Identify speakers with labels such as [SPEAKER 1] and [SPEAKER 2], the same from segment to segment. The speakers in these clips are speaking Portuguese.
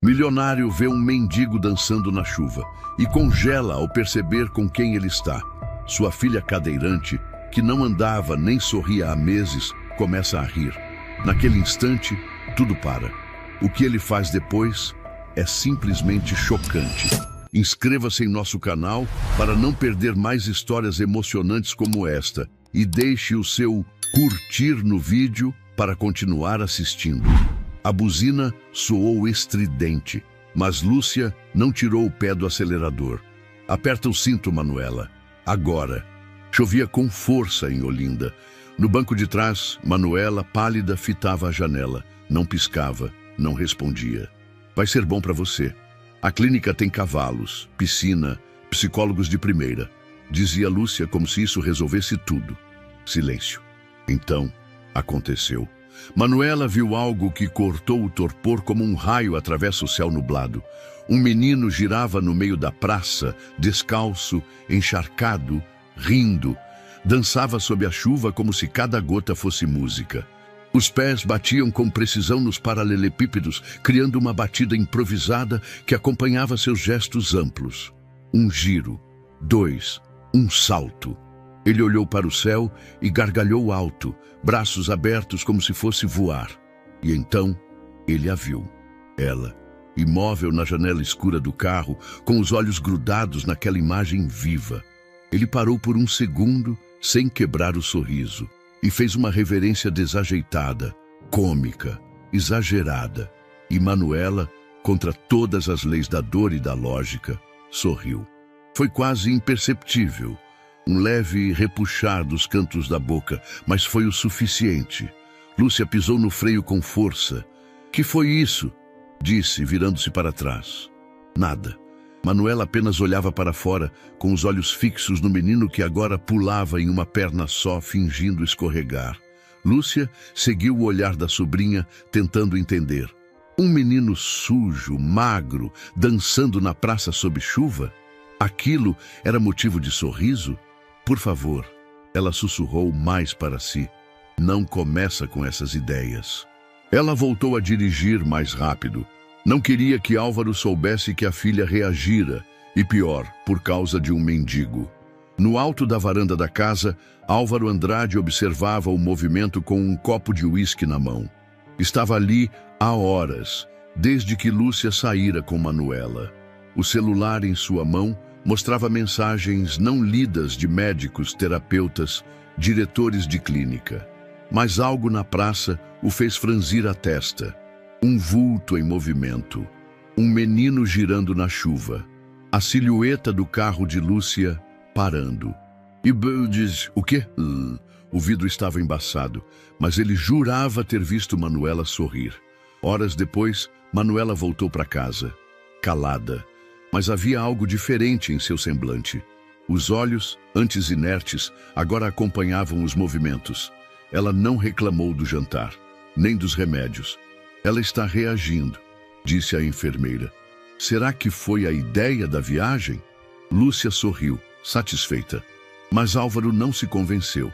[SPEAKER 1] Milionário vê um mendigo dançando na chuva e congela ao perceber com quem ele está. Sua filha cadeirante, que não andava nem sorria há meses, começa a rir. Naquele instante, tudo para. O que ele faz depois é simplesmente chocante. Inscreva-se em nosso canal para não perder mais histórias emocionantes como esta e deixe o seu curtir no vídeo para continuar assistindo. A buzina soou estridente, mas Lúcia não tirou o pé do acelerador. Aperta o cinto, Manuela. Agora. Chovia com força em Olinda. No banco de trás, Manuela, pálida, fitava a janela. Não piscava, não respondia. Vai ser bom para você. A clínica tem cavalos, piscina, psicólogos de primeira. Dizia Lúcia como se isso resolvesse tudo. Silêncio. Então, aconteceu. Manuela viu algo que cortou o torpor como um raio atravessa o céu nublado. Um menino girava no meio da praça, descalço, encharcado, rindo. Dançava sob a chuva como se cada gota fosse música. Os pés batiam com precisão nos paralelepípedos, criando uma batida improvisada que acompanhava seus gestos amplos. Um giro, dois, um salto. Ele olhou para o céu e gargalhou alto, braços abertos como se fosse voar. E então ele a viu. Ela, imóvel na janela escura do carro, com os olhos grudados naquela imagem viva. Ele parou por um segundo, sem quebrar o sorriso, e fez uma reverência desajeitada, cômica, exagerada. E Manuela, contra todas as leis da dor e da lógica, sorriu. Foi quase imperceptível. Um leve repuxar dos cantos da boca, mas foi o suficiente. Lúcia pisou no freio com força. Que foi isso? Disse, virando-se para trás. Nada. Manuela apenas olhava para fora, com os olhos fixos no menino que agora pulava em uma perna só, fingindo escorregar. Lúcia seguiu o olhar da sobrinha, tentando entender. Um menino sujo, magro, dançando na praça sob chuva? Aquilo era motivo de sorriso? Por favor, ela sussurrou mais para si. Não começa com essas ideias. Ela voltou a dirigir mais rápido. Não queria que Álvaro soubesse que a filha reagira, e pior, por causa de um mendigo. No alto da varanda da casa, Álvaro Andrade observava o movimento com um copo de uísque na mão. Estava ali há horas, desde que Lúcia saíra com Manuela. O celular em sua mão mostrava mensagens não lidas de médicos, terapeutas, diretores de clínica. Mas algo na praça o fez franzir a testa. Um vulto em movimento. Um menino girando na chuva. A silhueta do carro de Lúcia parando. E diz, o quê? O vidro estava embaçado, mas ele jurava ter visto Manuela sorrir. Horas depois, Manuela voltou para casa, calada. Mas havia algo diferente em seu semblante. Os olhos, antes inertes, agora acompanhavam os movimentos. Ela não reclamou do jantar, nem dos remédios. Ela está reagindo, disse a enfermeira. Será que foi a ideia da viagem? Lúcia sorriu, satisfeita. Mas Álvaro não se convenceu.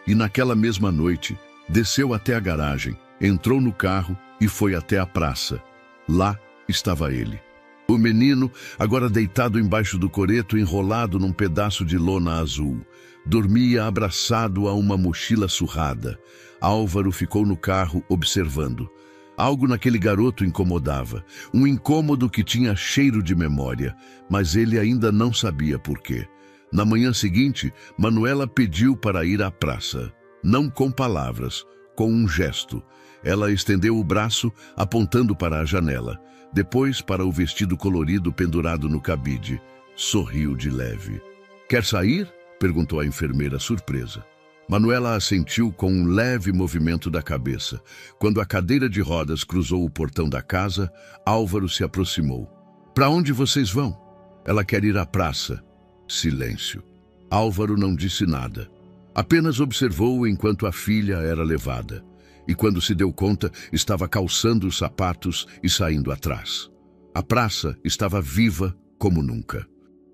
[SPEAKER 1] E naquela mesma noite, desceu até a garagem, entrou no carro e foi até a praça. Lá estava ele. O menino, agora deitado embaixo do coreto, enrolado num pedaço de lona azul. Dormia abraçado a uma mochila surrada. Álvaro ficou no carro observando. Algo naquele garoto incomodava. Um incômodo que tinha cheiro de memória, mas ele ainda não sabia por quê. Na manhã seguinte, Manuela pediu para ir à praça. Não com palavras, com um gesto. Ela estendeu o braço, apontando para a janela. Depois para o vestido colorido pendurado no cabide. Sorriu de leve. Quer sair? Perguntou a enfermeira, surpresa. Manuela assentiu com um leve movimento da cabeça. Quando a cadeira de rodas cruzou o portão da casa, Álvaro se aproximou. Para onde vocês vão? Ela quer ir à praça. Silêncio. Álvaro não disse nada. Apenas observou enquanto a filha era levada. E quando se deu conta, estava calçando os sapatos e saindo atrás. A praça estava viva como nunca.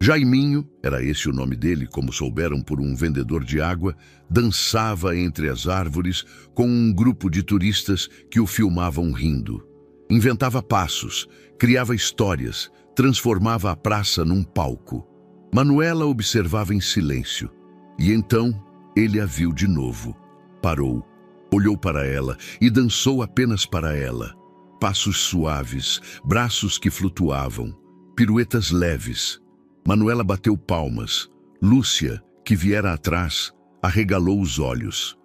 [SPEAKER 1] Jaiminho, era esse o nome dele, como souberam por um vendedor de água, dançava entre as árvores com um grupo de turistas que o filmavam rindo. Inventava passos, criava histórias, transformava a praça num palco. Manuela observava em silêncio. E então ele a viu de novo. Parou, olhou para ela e dançou apenas para ela. Passos suaves, braços que flutuavam, piruetas leves. Manuela bateu palmas. Lúcia, que viera atrás, arregalou os olhos.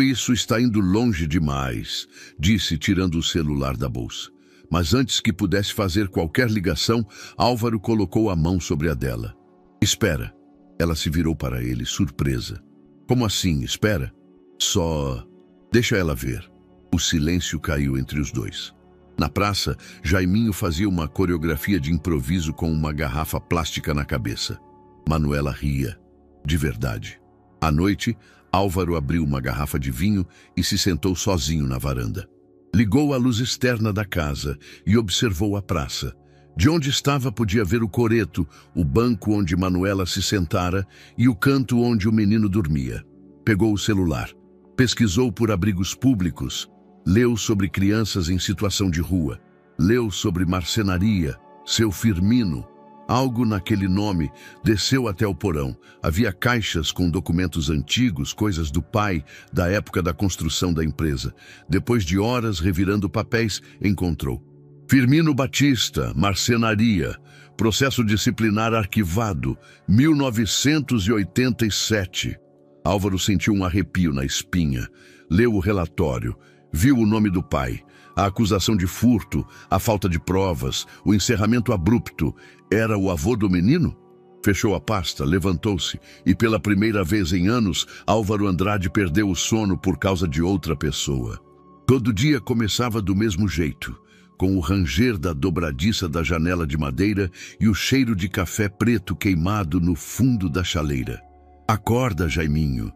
[SPEAKER 1] Isso está indo longe demais, disse, tirando o celular da bolsa. Mas antes que pudesse fazer qualquer ligação, Álvaro colocou a mão sobre a dela. Espera. Ela se virou para ele, surpresa. Como assim, espera? Só... deixa ela ver. O silêncio caiu entre os dois. Na praça, Jaiminho fazia uma coreografia de improviso com uma garrafa plástica na cabeça. Manuela ria. De verdade. À noite, Álvaro abriu uma garrafa de vinho e se sentou sozinho na varanda. Ligou a luz externa da casa e observou a praça. De onde estava podia ver o coreto, o banco onde Manuela se sentara e o canto onde o menino dormia. Pegou o celular, pesquisou por abrigos públicos, leu sobre crianças em situação de rua, leu sobre marcenaria, seu Firmino. Algo naquele nome desceu até o porão. Havia caixas com documentos antigos, coisas do pai, da época da construção da empresa. Depois de horas revirando papéis, encontrou. Firmino Batista, marcenaria, processo disciplinar arquivado, 1987. Álvaro sentiu um arrepio na espinha. Leu o relatório, viu o nome do pai, a acusação de furto, a falta de provas, o encerramento abrupto. Era o avô do menino? Fechou a pasta, levantou-se e pela primeira vez em anos, Álvaro Andrade perdeu o sono por causa de outra pessoa. Todo dia começava do mesmo jeito, com o ranger da dobradiça da janela de madeira e o cheiro de café preto queimado no fundo da chaleira. Acorda, Jaiminho.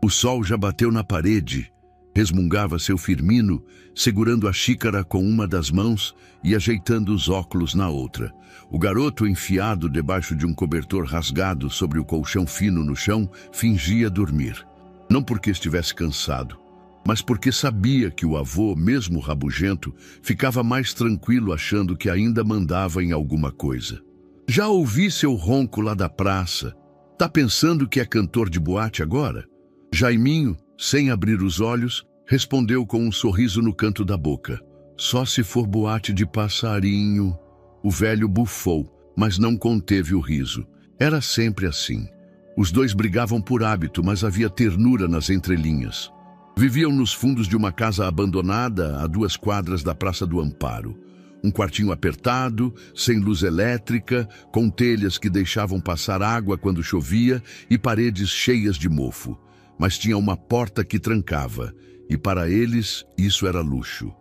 [SPEAKER 1] O sol já bateu na parede. Resmungava seu Firmino, segurando a xícara com uma das mãos e ajeitando os óculos na outra. O garoto, enfiado debaixo de um cobertor rasgado sobre o colchão fino no chão, fingia dormir. Não porque estivesse cansado, mas porque sabia que o avô, mesmo rabugento, ficava mais tranquilo achando que ainda mandava em alguma coisa. Já ouvi seu ronco lá da praça. Tá pensando que é cantor de boate agora? Jaiminho, sem abrir os olhos, respondeu com um sorriso no canto da boca. Só se for boate de passarinho. O velho bufou, mas não conteve o riso. Era sempre assim. Os dois brigavam por hábito, mas havia ternura nas entrelinhas. Viviam nos fundos de uma casa abandonada a 2 quadras da Praça do Amparo. Um quartinho apertado, sem luz elétrica, com telhas que deixavam passar água quando chovia e paredes cheias de mofo. Mas tinha uma porta que trancava, e para eles isso era luxo.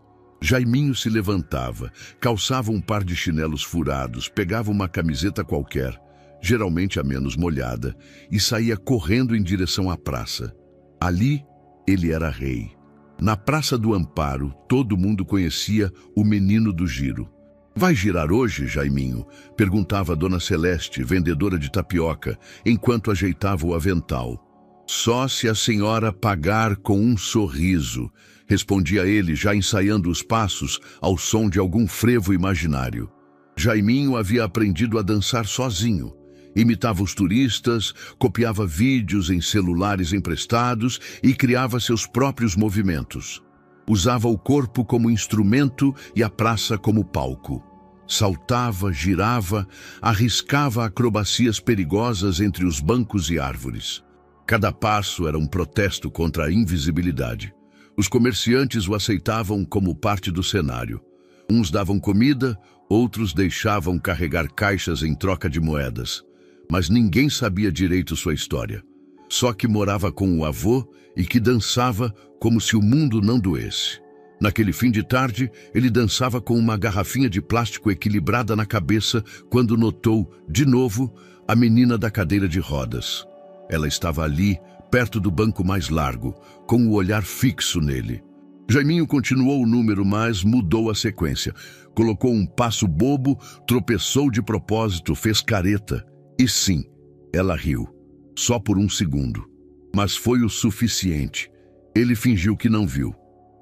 [SPEAKER 1] Jaiminho se levantava, calçava um par de chinelos furados, pegava uma camiseta qualquer, geralmente a menos molhada, e saía correndo em direção à praça. Ali, ele era rei. Na Praça do Amparo, todo mundo conhecia o menino do giro. Vai girar hoje, Jaiminho? Perguntava a Dona Celeste, vendedora de tapioca, enquanto ajeitava o avental. Só se a senhora pagar com um sorriso, respondia ele, já ensaiando os passos ao som de algum frevo imaginário. Jaiminho havia aprendido a dançar sozinho. Imitava os turistas, copiava vídeos em celulares emprestados e criava seus próprios movimentos. Usava o corpo como instrumento e a praça como palco. Saltava, girava, arriscava acrobacias perigosas entre os bancos e árvores. Cada passo era um protesto contra a invisibilidade. Os comerciantes o aceitavam como parte do cenário. Uns davam comida, outros deixavam carregar caixas em troca de moedas. Mas ninguém sabia direito sua história. Só que morava com o avô e que dançava como se o mundo não doesse. Naquele fim de tarde, ele dançava com uma garrafinha de plástico equilibrada na cabeça quando notou, de novo, a menina da cadeira de rodas. Ela estava ali, perto do banco mais largo, com o olhar fixo nele. Jaiminho continuou o número, mas mudou a sequência. Colocou um passo bobo, tropeçou de propósito, fez careta. E sim, ela riu. Só por um segundo. Mas foi o suficiente. Ele fingiu que não viu.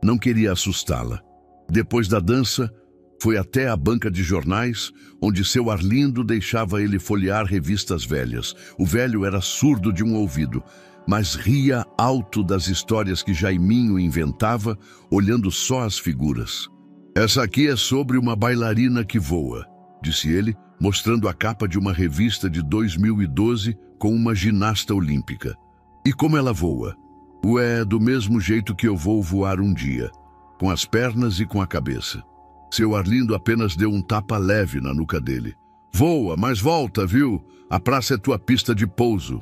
[SPEAKER 1] Não queria assustá-la. Depois da dança, Foi até a banca de jornais, onde seu Arlindo deixava ele folhear revistas velhas. O velho era surdo de um ouvido, mas ria alto das histórias que Jaiminho inventava, olhando só as figuras. Essa aqui é sobre uma bailarina que voa, disse ele, mostrando a capa de uma revista de 2012 com uma ginasta olímpica. E como ela voa? Ué, do mesmo jeito que eu vou voar um dia, com as pernas e com a cabeça. Seu Arlindo apenas deu um tapa leve na nuca dele. Voa, mas volta, viu? A praça é tua pista de pouso.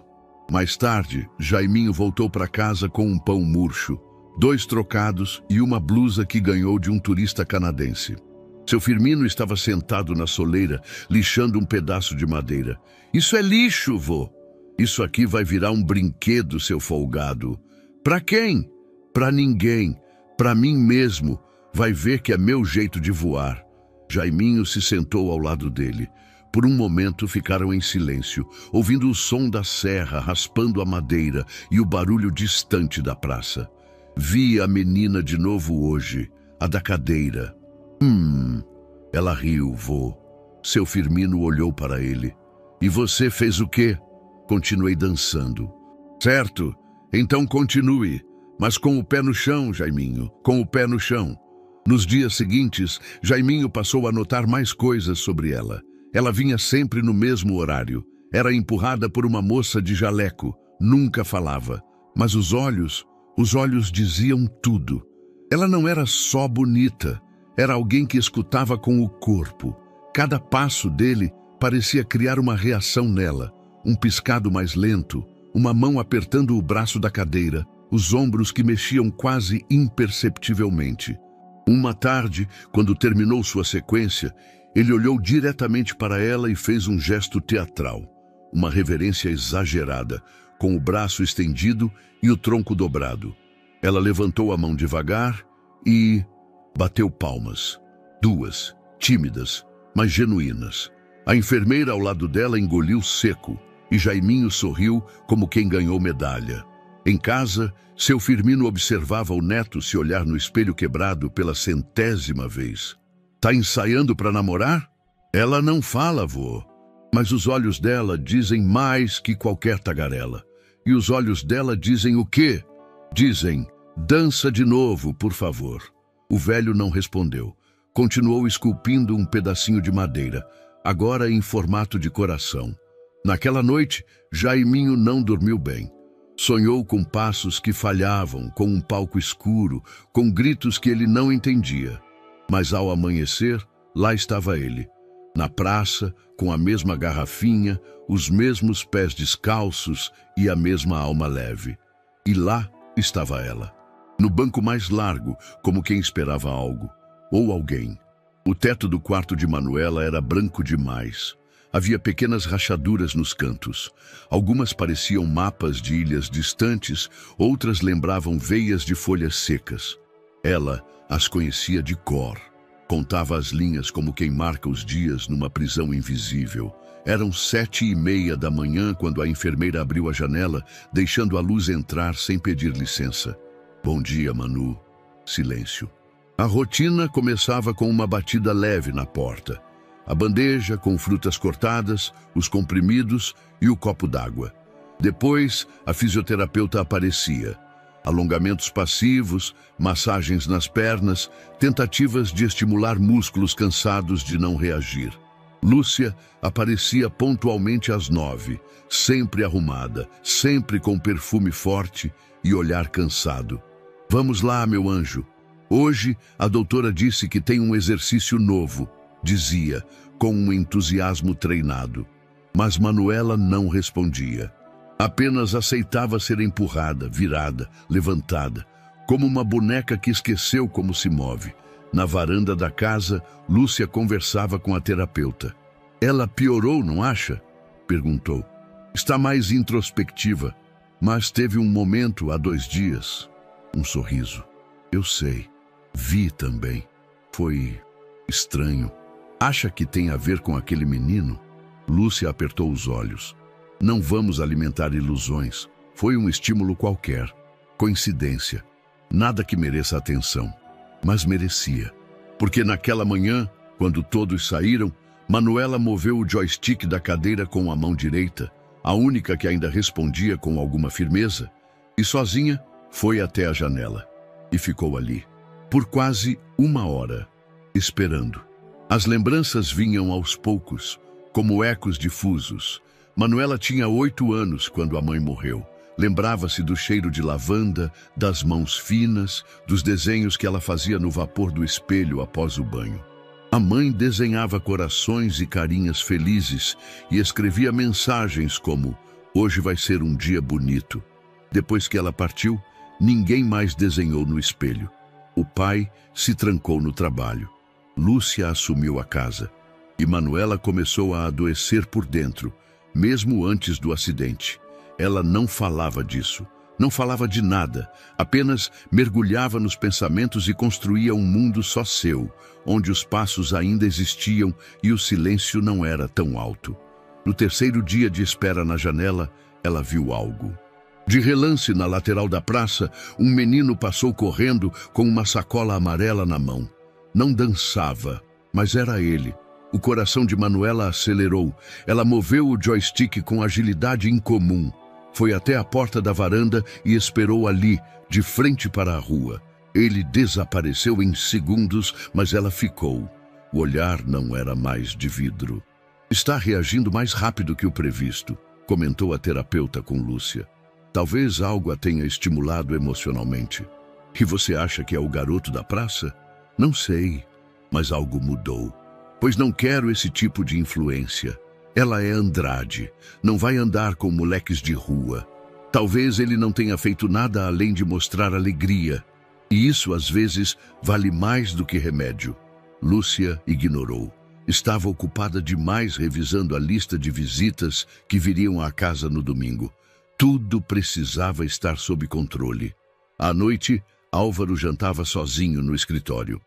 [SPEAKER 1] Mais tarde, Jaiminho voltou para casa com um pão murcho, 2 trocados e uma blusa que ganhou de um turista canadense. Seu Firmino estava sentado na soleira, lixando um pedaço de madeira. Isso é lixo, vô. Isso aqui vai virar um brinquedo, seu folgado. Pra quem? Pra ninguém. Pra mim mesmo. Vai ver que é meu jeito de voar. Jaiminho se sentou ao lado dele. Por um momento ficaram em silêncio, ouvindo o som da serra raspando a madeira e o barulho distante da praça. Vi a menina de novo hoje, a da cadeira. Ela riu, vô. Seu Firmino olhou para ele. E você fez o quê? Continuei dançando. Certo, então continue, mas com o pé no chão, Jaiminho, com o pé no chão. Nos dias seguintes, Jaiminho passou a notar mais coisas sobre ela. Ela vinha sempre no mesmo horário. Era empurrada por uma moça de jaleco. Nunca falava. Mas os olhos diziam tudo. Ela não era só bonita. Era alguém que escutava com o corpo. Cada passo dele parecia criar uma reação nela. Um piscado mais lento, uma mão apertando o braço da cadeira, os ombros que mexiam quase imperceptivelmente. Uma tarde, quando terminou sua sequência, ele olhou diretamente para ela e fez um gesto teatral, uma reverência exagerada, com o braço estendido e o tronco dobrado. Ela levantou a mão devagar e bateu palmas. 2, tímidas, mas genuínas. A enfermeira ao lado dela engoliu seco e Jaiminho sorriu como quem ganhou medalha. Em casa, seu Firmino observava o neto se olhar no espelho quebrado pela 100ª vez. Tá ensaiando para namorar? Ela não fala, vô. Mas os olhos dela dizem mais que qualquer tagarela. E os olhos dela dizem o quê? Dizem, dança de novo, por favor. O velho não respondeu. Continuou esculpindo um pedacinho de madeira, agora em formato de coração. Naquela noite, Jaiminho não dormiu bem. Sonhou com passos que falhavam, com um palco escuro, com gritos que ele não entendia. Mas ao amanhecer, lá estava ele, na praça, com a mesma garrafinha, os mesmos pés descalços e a mesma alma leve. E lá estava ela, no banco mais largo, como quem esperava algo, ou alguém. O teto do quarto de Manuela era branco demais. Havia pequenas rachaduras nos cantos. Algumas pareciam mapas de ilhas distantes, outras lembravam veias de folhas secas. Ela as conhecia de cor. Contava as linhas como quem marca os dias numa prisão invisível. Eram 7h30 da manhã quando a enfermeira abriu a janela, deixando a luz entrar sem pedir licença. Bom dia, Manu. Silêncio. A rotina começava com uma batida leve na porta. A bandeja com frutas cortadas, os comprimidos e o copo d'água. Depois, a fisioterapeuta aparecia. Alongamentos passivos, massagens nas pernas, tentativas de estimular músculos cansados de não reagir. Lúcia aparecia pontualmente às 9, sempre arrumada, sempre com perfume forte e olhar cansado. Vamos lá, meu anjo. Hoje, a doutora disse que tem um exercício novo, dizia, com um entusiasmo treinado. Mas Manuela não respondia. Apenas aceitava ser empurrada, virada, levantada, como uma boneca que esqueceu como se move. Na varanda da casa, Lúcia conversava com a terapeuta. Ela piorou, não acha? Perguntou. Está mais introspectiva, mas teve um momento há 2 dias. Um sorriso. Eu sei. Vi também. Foi estranho. Acha que tem a ver com aquele menino? Lúcia apertou os olhos. Não vamos alimentar ilusões. Foi um estímulo qualquer. Coincidência. Nada que mereça atenção. Mas merecia. Porque naquela manhã, Quando todos saíram, Manuela moveu o joystick da cadeira com a mão direita, a única que ainda respondia com alguma firmeza, e sozinha foi até a janela e ficou ali, por quase 1 hora, esperando. As lembranças vinham aos poucos, como ecos difusos. Manuela tinha 8 anos quando a mãe morreu. Lembrava-se do cheiro de lavanda, das mãos finas, dos desenhos que ela fazia no vapor do espelho após o banho. A mãe desenhava corações e carinhas felizes e escrevia mensagens como "Hoje vai ser um dia bonito". Depois que ela partiu, ninguém mais desenhou no espelho. O pai se trancou no trabalho. Lúcia assumiu a casa e Manuela começou a adoecer por dentro, mesmo antes do acidente. Ela não falava disso, não falava de nada, apenas mergulhava nos pensamentos e construía um mundo só seu, onde os passos ainda existiam e o silêncio não era tão alto. No terceiro dia de espera na janela, ela viu algo. De relance na lateral da praça, um menino passou correndo com uma sacola amarela na mão. Não dançava, mas era ele. O coração de Manuela acelerou. Ela moveu o joystick com agilidade incomum. Foi até a porta da varanda e esperou ali, de frente para a rua. Ele desapareceu em segundos, mas ela ficou. O olhar não era mais de vidro. "Está reagindo mais rápido que o previsto", comentou a terapeuta com Lúcia. "Talvez algo a tenha estimulado emocionalmente." "E você acha que é o garoto da praça?" "Não sei, mas algo mudou. Pois não quero esse tipo de influência. Ela é Andrade, não vai andar com moleques de rua. Talvez ele não tenha feito nada além de mostrar alegria. E isso, às vezes, vale mais do que remédio." Lúcia ignorou. Estava ocupada demais revisando a lista de visitas que viriam à casa no domingo. Tudo precisava estar sob controle. À noite, Álvaro jantava sozinho no escritório.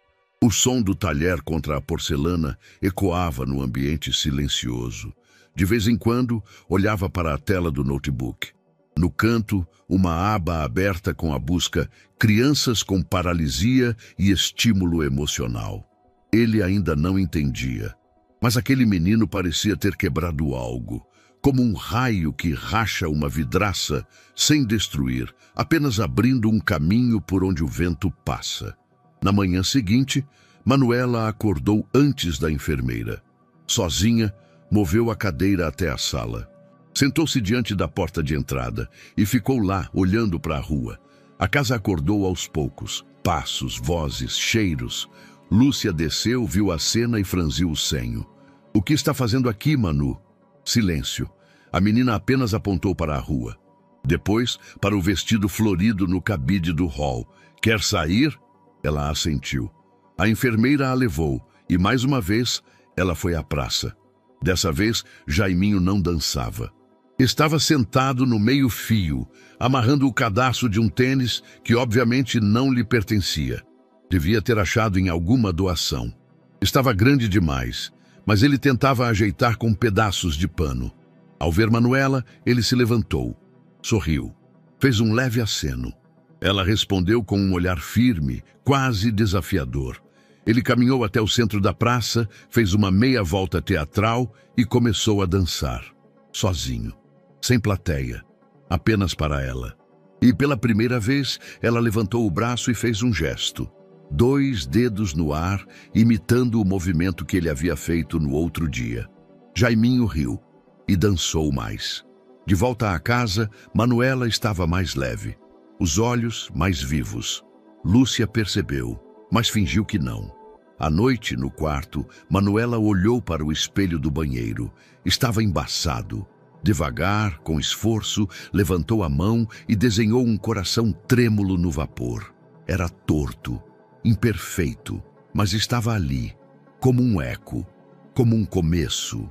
[SPEAKER 1] O som do talher contra a porcelana ecoava no ambiente silencioso. De vez em quando, olhava para a tela do notebook. No canto, uma aba aberta com a busca "Crianças com paralisia e estímulo emocional". Ele ainda não entendia, mas aquele menino parecia ter quebrado algo, como um raio que racha uma vidraça sem destruir, apenas abrindo um caminho por onde o vento passa. Na manhã seguinte, Manuela acordou antes da enfermeira. Sozinha, moveu a cadeira até a sala. Sentou-se diante da porta de entrada e ficou lá, olhando para a rua. A casa acordou aos poucos. Passos, vozes, cheiros. Lúcia desceu, viu a cena e franziu o senho. "O que está fazendo aqui, Manu?" Silêncio. A menina apenas apontou para a rua. Depois, para o vestido florido no cabide do hall. "Quer sair?" Ela assentiu. A enfermeira a levou e, mais uma vez, ela foi à praça. Dessa vez, Jaiminho não dançava. Estava sentado no meio-fio, amarrando o cadarço de um tênis que obviamente não lhe pertencia. Devia ter achado em alguma doação. Estava grande demais, mas ele tentava ajeitar com pedaços de pano. Ao ver Manuela, ele se levantou, sorriu, fez um leve aceno. Ela respondeu com um olhar firme, quase desafiador. Ele caminhou até o centro da praça, fez uma meia volta teatral e começou a dançar, sozinho, sem plateia, apenas para ela. E pela primeira vez, ela levantou o braço e fez um gesto. 2 dedos no ar, imitando o movimento que ele havia feito no outro dia. Jaiminho riu e dançou mais. De volta à casa, Manuela estava mais leve, os olhos mais vivos. Lúcia percebeu, mas fingiu que não. À noite, no quarto, Manuela olhou para o espelho do banheiro. Estava embaçado. Devagar, com esforço, levantou a mão e desenhou um coração trêmulo no vapor. Era torto, imperfeito, mas estava ali, como um eco, como um começo.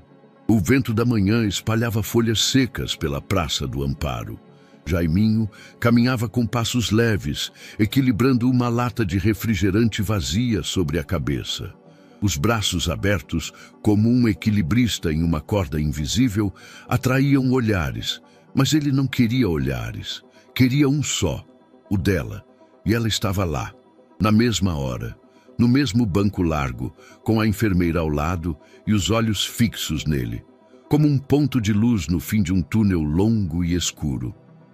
[SPEAKER 1] O vento da manhã espalhava folhas secas pela Praça do Amparo. Jaiminho caminhava com passos leves, equilibrando uma lata de refrigerante vazia sobre a cabeça. Os braços abertos, como um equilibrista em uma corda invisível, atraíam olhares, mas ele não queria olhares. Queria um só, o dela, e ela estava lá, na mesma hora, no mesmo banco largo, com a enfermeira ao lado e os olhos fixos nele, como um ponto de luz no fim de um túnel longo e escuro.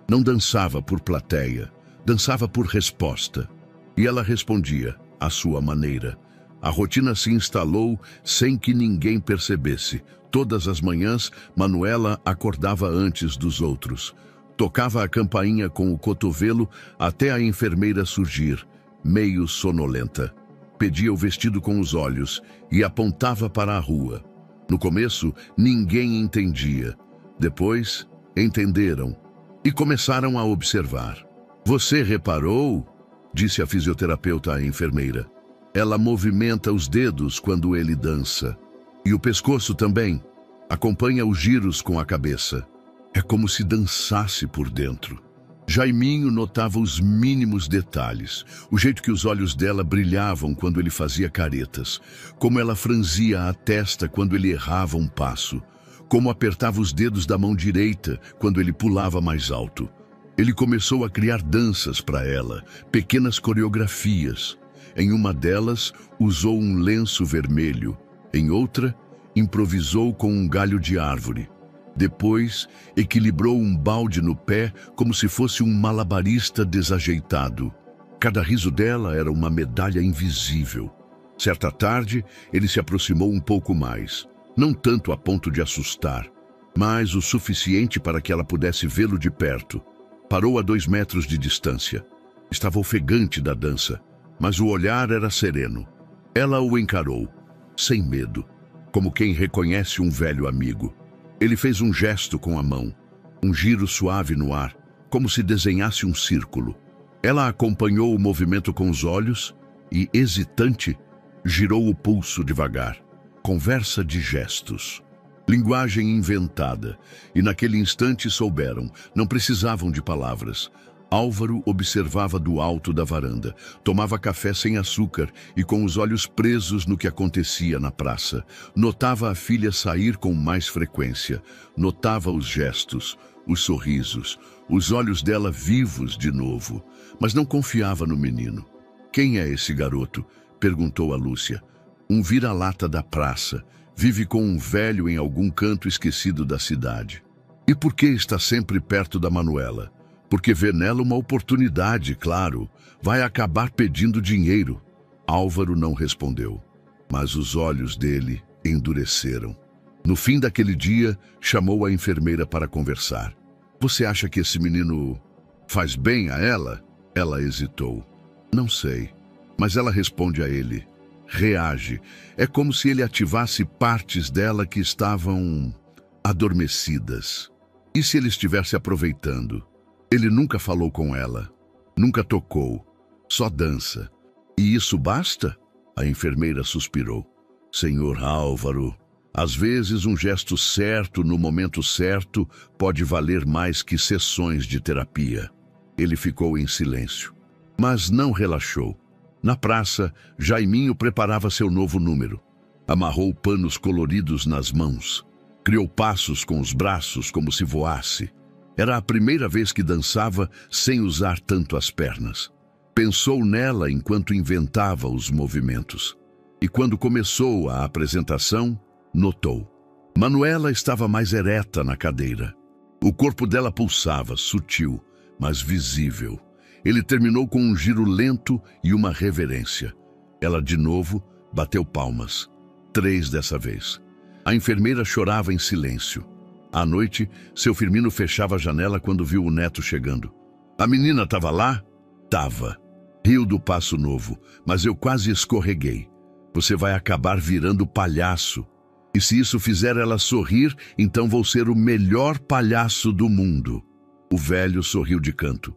[SPEAKER 1] Não dançava por plateia, dançava por resposta. E ela respondia, à sua maneira. A rotina se instalou sem que ninguém percebesse. Todas as manhãs, Manuela acordava antes dos outros. Tocava a campainha com o cotovelo até a enfermeira surgir, meio sonolenta. Pedia o vestido com os olhos e apontava para a rua. No começo, ninguém entendia. Depois, entenderam e começaram a observar. "Você reparou?", disse a fisioterapeuta à enfermeira. "Ela movimenta os dedos quando ele dança. E o pescoço também. Acompanha os giros com a cabeça. É como se dançasse por dentro." Jaiminho notava os mínimos detalhes, o jeito que os olhos dela brilhavam quando ele fazia caretas, como ela franzia a testa quando ele errava um passo, como apertava os dedos da mão direita quando ele pulava mais alto. Ele começou a criar danças para ela, pequenas coreografias. Em uma delas, usou um lenço vermelho. Em outra, improvisou com um galho de árvore. Depois, equilibrou um balde no pé como se fosse um malabarista desajeitado. Cada riso dela era uma medalha invisível. Certa tarde, ele se aproximou um pouco mais. Não tanto a ponto de assustar, mas o suficiente para que ela pudesse vê-lo de perto. Parou a 2 metros de distância. Estava ofegante da dança, mas o olhar era sereno. Ela o encarou, sem medo, como quem reconhece um velho amigo. Ele fez um gesto com a mão, um giro suave no ar, como se desenhasse um círculo. Ela acompanhou o movimento com os olhos e, hesitante, girou o pulso devagar. Conversa de gestos. Linguagem inventada, e naquele instante souberam, não precisavam de palavras. Álvaro observava do alto da varanda, tomava café sem açúcar e com os olhos presos no que acontecia na praça. Notava a filha sair com mais frequência, notava os gestos, os sorrisos, os olhos dela vivos de novo, mas não confiava no menino. "Quem é esse garoto?", perguntou a Lúcia. "Um vira-lata da praça. Vive com um velho em algum canto esquecido da cidade." "E por que está sempre perto da Manuela?" "Porque vê nela uma oportunidade, claro. Vai acabar pedindo dinheiro." Álvaro não respondeu, mas os olhos dele endureceram. No fim daquele dia, chamou a enfermeira para conversar. "Você acha que esse menino faz bem a ela?" Ela hesitou. "Não sei." Mas ela responde a ele. Reage. É como se ele ativasse partes dela que estavam adormecidas. E se ele estivesse aproveitando? Ele nunca falou com ela, nunca tocou, só dança. "E isso basta?" A enfermeira suspirou. "Senhor Álvaro, às vezes um gesto certo no momento certo pode valer mais que sessões de terapia." Ele ficou em silêncio, mas não relaxou. Na praça, Jaiminho preparava seu novo número. Amarrou panos coloridos nas mãos. Criou passos com os braços como se voasse. Era a primeira vez que dançava sem usar tanto as pernas. Pensou nela enquanto inventava os movimentos. E quando começou a apresentação, notou. Manuela estava mais ereta na cadeira. O corpo dela pulsava, sutil, mas visível. Ele terminou com um giro lento e uma reverência. Ela, de novo, bateu palmas. 3 dessa vez. A enfermeira chorava em silêncio. À noite, seu Firmino fechava a janela quando viu o neto chegando. "A menina estava lá?" "Tava." Riu do passo novo, mas eu quase escorreguei. "Você vai acabar virando palhaço. E se isso fizer ela sorrir, então vou ser o melhor palhaço do mundo." O velho sorriu de canto.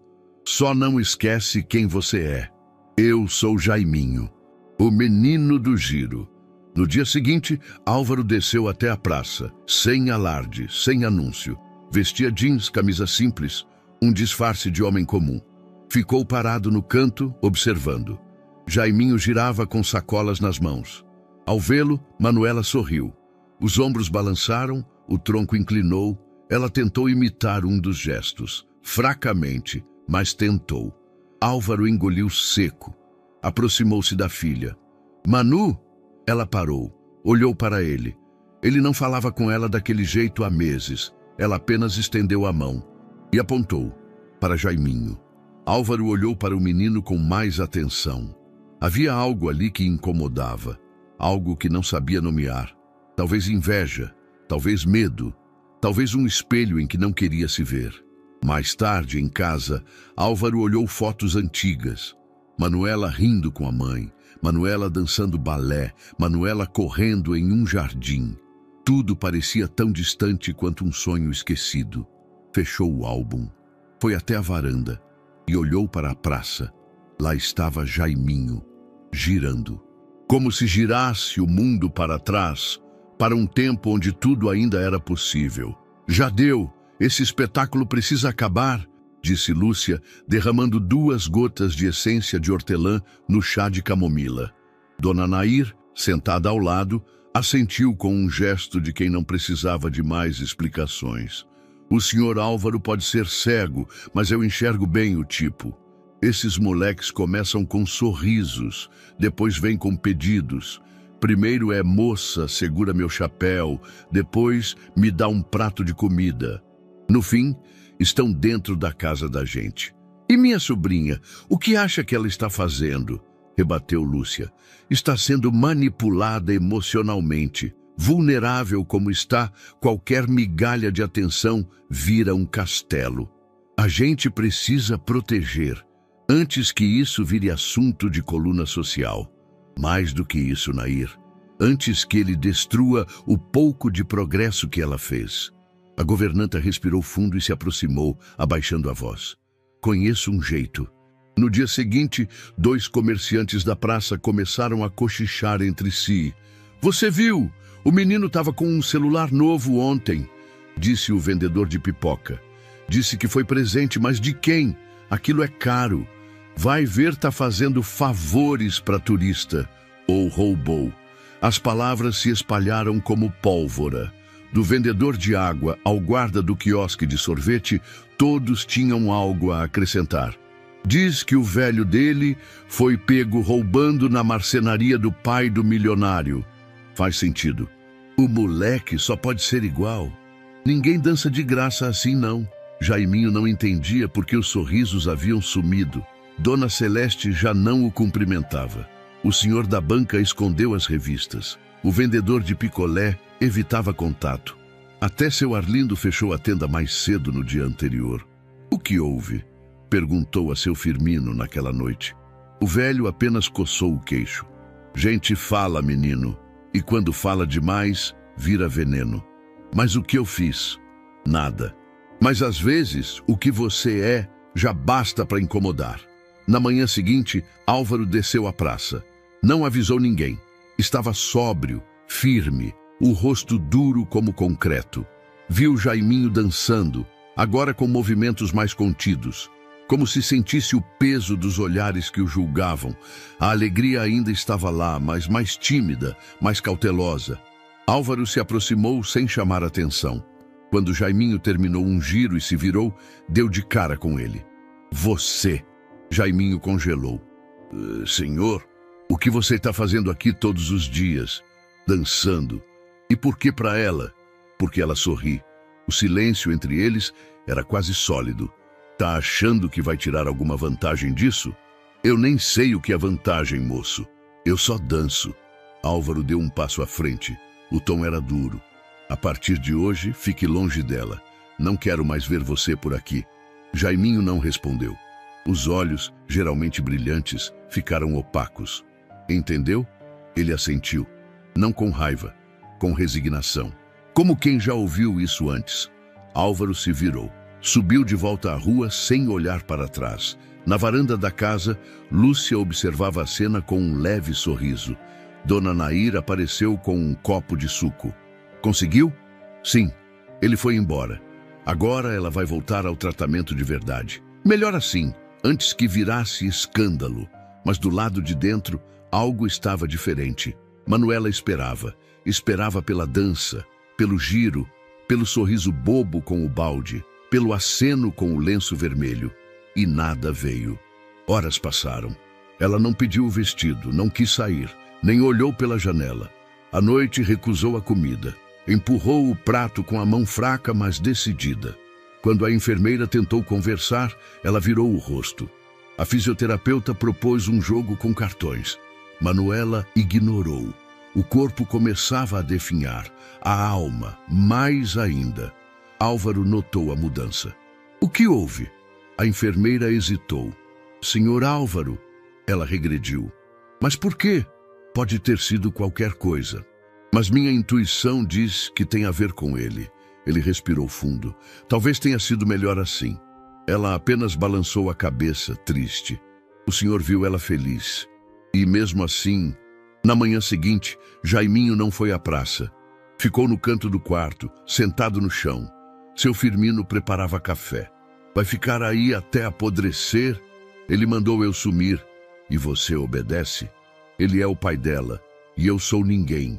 [SPEAKER 1] "Só não esquece quem você é. Eu sou Jaiminho, o menino do giro." No dia seguinte, Álvaro desceu até a praça, sem alarde, sem anúncio. Vestia jeans, camisa simples, um disfarce de homem comum. Ficou parado no canto, observando. Jaiminho girava com sacolas nas mãos. Ao vê-lo, Manuela sorriu. Os ombros balançaram, o tronco inclinou. Ela tentou imitar um dos gestos, fracamente, mas tentou. Álvaro engoliu seco. Aproximou-se da filha. Manu? Ela parou, olhou para ele. Ele não falava com ela daquele jeito há meses. Ela apenas estendeu a mão e apontou para Jaiminho. Álvaro olhou para o menino com mais atenção. Havia algo ali que incomodava, algo que não sabia nomear. Talvez inveja, talvez medo, talvez um espelho em que não queria se ver. Mais tarde, em casa, Álvaro olhou fotos antigas. Manuela rindo com a mãe, Manuela dançando balé, Manuela correndo em um jardim. Tudo parecia tão distante quanto um sonho esquecido. Fechou o álbum, foi até a varanda e olhou para a praça. Lá estava Jaiminho, girando. Como se girasse o mundo para trás, para um tempo onde tudo ainda era possível. Já deu, esse espetáculo precisa acabar, disse Lúcia, derramando 2 gotas de essência de hortelã no chá de camomila. Dona Nair, sentada ao lado, assentiu com um gesto de quem não precisava de mais explicações. O senhor Álvaro pode ser cego, mas eu enxergo bem o tipo. Esses moleques começam com sorrisos, depois vêm com pedidos. Primeiro é moça, segura meu chapéu, depois me dá um prato de comida. No fim, estão dentro da casa da gente. E minha sobrinha, o que acha que ela está fazendo? Rebateu Lúcia. Está sendo manipulada emocionalmente. Vulnerável como está, qualquer migalha de atenção vira um castelo. A gente precisa proteger, antes que isso vire assunto de coluna social. Mais do que isso, Nair, antes que ele destrua o pouco de progresso que ela fez. A governanta respirou fundo e se aproximou, abaixando a voz. Conheço um jeito. No dia seguinte, 2 comerciantes da praça começaram a cochichar entre si. Você viu? O menino estava com um celular novo ontem, disse o vendedor de pipoca. Disse que foi presente, mas de quem? Aquilo é caro. Vai ver, tá fazendo favores para turista. Ou roubou. As palavras se espalharam como pólvora. Do vendedor de água ao guarda do quiosque de sorvete, todos tinham algo a acrescentar. Diz que o velho dele foi pego roubando na marcenaria do pai do milionário. Faz sentido. O moleque só pode ser igual. Ninguém dança de graça assim, não. Jaiminho não entendia porque os sorrisos haviam sumido. Dona Celeste já não o cumprimentava. O senhor da banca escondeu as revistas. O vendedor de picolé evitava contato. Até seu Arlindo fechou a tenda mais cedo no dia anterior. O que houve? Perguntou a seu Firmino naquela noite. O velho apenas coçou o queixo. Gente fala, menino, e quando fala demais, vira veneno. Mas o que eu fiz? Nada. Mas às vezes, o que você é já basta para incomodar. Na manhã seguinte, Álvaro desceu à praça. Não avisou ninguém. Estava sóbrio, firme, o rosto duro como concreto. Viu Jaiminho dançando, agora com movimentos mais contidos, como se sentisse o peso dos olhares que o julgavam. A alegria ainda estava lá, mas mais tímida, mais cautelosa. Álvaro se aproximou sem chamar atenção. Quando Jaiminho terminou um giro e se virou, deu de cara com ele. Você! Jaiminho congelou. Senhor, o que você está fazendo aqui todos os dias? Dançando. E por que para ela? Porque ela sorri. O silêncio entre eles era quase sólido. Tá achando que vai tirar alguma vantagem disso? Eu nem sei o que é vantagem, moço. Eu só danço. Álvaro deu um passo à frente. O tom era duro. A partir de hoje, fique longe dela. Não quero mais ver você por aqui. Jaiminho não respondeu. Os olhos, geralmente brilhantes, ficaram opacos. Entendeu? Ele assentiu. Não com raiva, com resignação. Como quem já ouviu isso antes. Álvaro se virou. Subiu de volta à rua sem olhar para trás. Na varanda da casa, Lúcia observava a cena com um leve sorriso. Dona Nair apareceu com um copo de suco. Conseguiu? Sim. Ele foi embora. Agora ela vai voltar ao tratamento de verdade. Melhor assim, antes que virasse escândalo. Mas do lado de dentro, algo estava diferente. Manuela esperava. Esperava pela dança, pelo giro, pelo sorriso bobo com o balde, pelo aceno com o lenço vermelho. E nada veio. Horas passaram. Ela não pediu o vestido, não quis sair. Nem olhou pela janela. À noite recusou a comida. Empurrou o prato com a mão fraca, mas decidida. Quando a enfermeira tentou conversar, ela virou o rosto. A fisioterapeuta propôs um jogo com cartões. Manuela ignorou. O corpo começava a definhar, a alma mais ainda. Álvaro notou a mudança. O que houve? A enfermeira hesitou. Senhor Álvaro, ela regrediu. Mas por quê? Pode ter sido qualquer coisa. Mas minha intuição diz que tem a ver com ele. Ele respirou fundo. Talvez tenha sido melhor assim. Ela apenas balançou a cabeça, triste. O senhor viu ela feliz. E mesmo assim, na manhã seguinte, Jaiminho não foi à praça. Ficou no canto do quarto, sentado no chão. Seu Firmino preparava café. Vai ficar aí até apodrecer? Ele mandou eu sumir. E você obedece? Ele é o pai dela. E eu sou ninguém.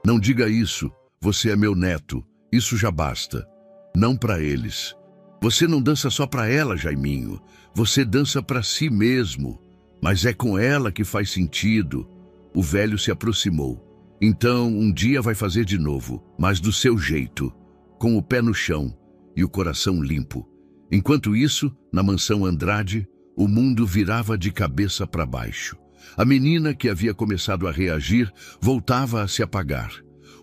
[SPEAKER 1] Não diga isso. Você é meu neto. Isso já basta. Não para eles. Você não dança só para ela, Jaiminho. Você dança para si mesmo. Mas é com ela que faz sentido. O velho se aproximou. Então, um dia vai fazer de novo, mas do seu jeito, com o pé no chão e o coração limpo. Enquanto isso, na mansão Andrade, o mundo virava de cabeça para baixo. A menina que havia começado a reagir voltava a se apagar.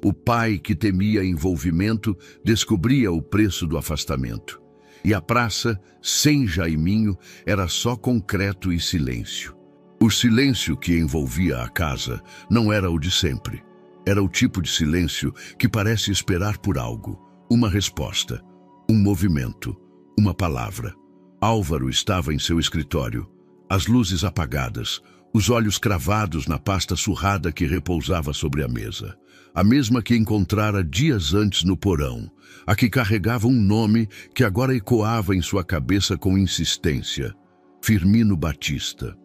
[SPEAKER 1] O pai, que temia envolvimento, descobria o preço do afastamento. E a praça, sem Jaiminho, era só concreto e silêncio. O silêncio que envolvia a casa não era o de sempre. Era o tipo de silêncio que parece esperar por algo, uma resposta, um movimento, uma palavra. Álvaro estava em seu escritório, as luzes apagadas, os olhos cravados na pasta surrada que repousava sobre a mesa. A mesma que encontrara dias antes no porão, a que carregava um nome que agora ecoava em sua cabeça com insistência: Firmino Batista.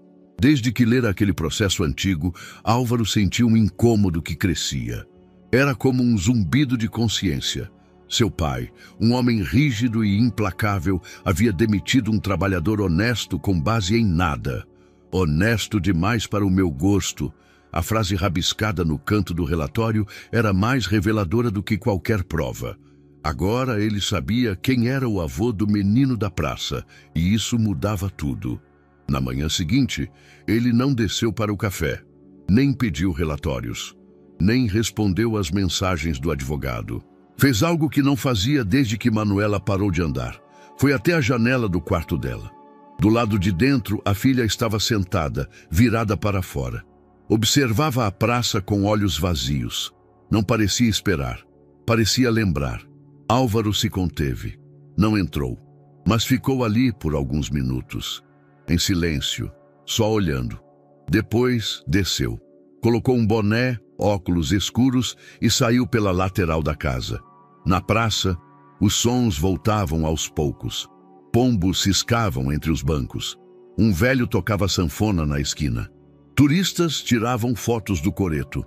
[SPEAKER 1] Desde que lera aquele processo antigo, Álvaro sentiu um incômodo que crescia. Era como um zumbido de consciência. Seu pai, um homem rígido e implacável, havia demitido um trabalhador honesto com base em nada. Honesto demais para o meu gosto. A frase rabiscada no canto do relatório era mais reveladora do que qualquer prova. Agora ele sabia quem era o avô do menino da praça, e isso mudava tudo. Na manhã seguinte, ele não desceu para o café, nem pediu relatórios, nem respondeu às mensagens do advogado. Fez algo que não fazia desde que Manuela parou de andar. Foi até a janela do quarto dela. Do lado de dentro, a filha estava sentada, virada para fora. Observava a praça com olhos vazios. Não parecia esperar, parecia lembrar. Álvaro se conteve. Não entrou, mas ficou ali por alguns minutos, em silêncio, só olhando. Depois, desceu. Colocou um boné, óculos escuros e saiu pela lateral da casa. Na praça, os sons voltavam aos poucos. Pombos ciscavam entre os bancos. Um velho tocava sanfona na esquina. Turistas tiravam fotos do coreto,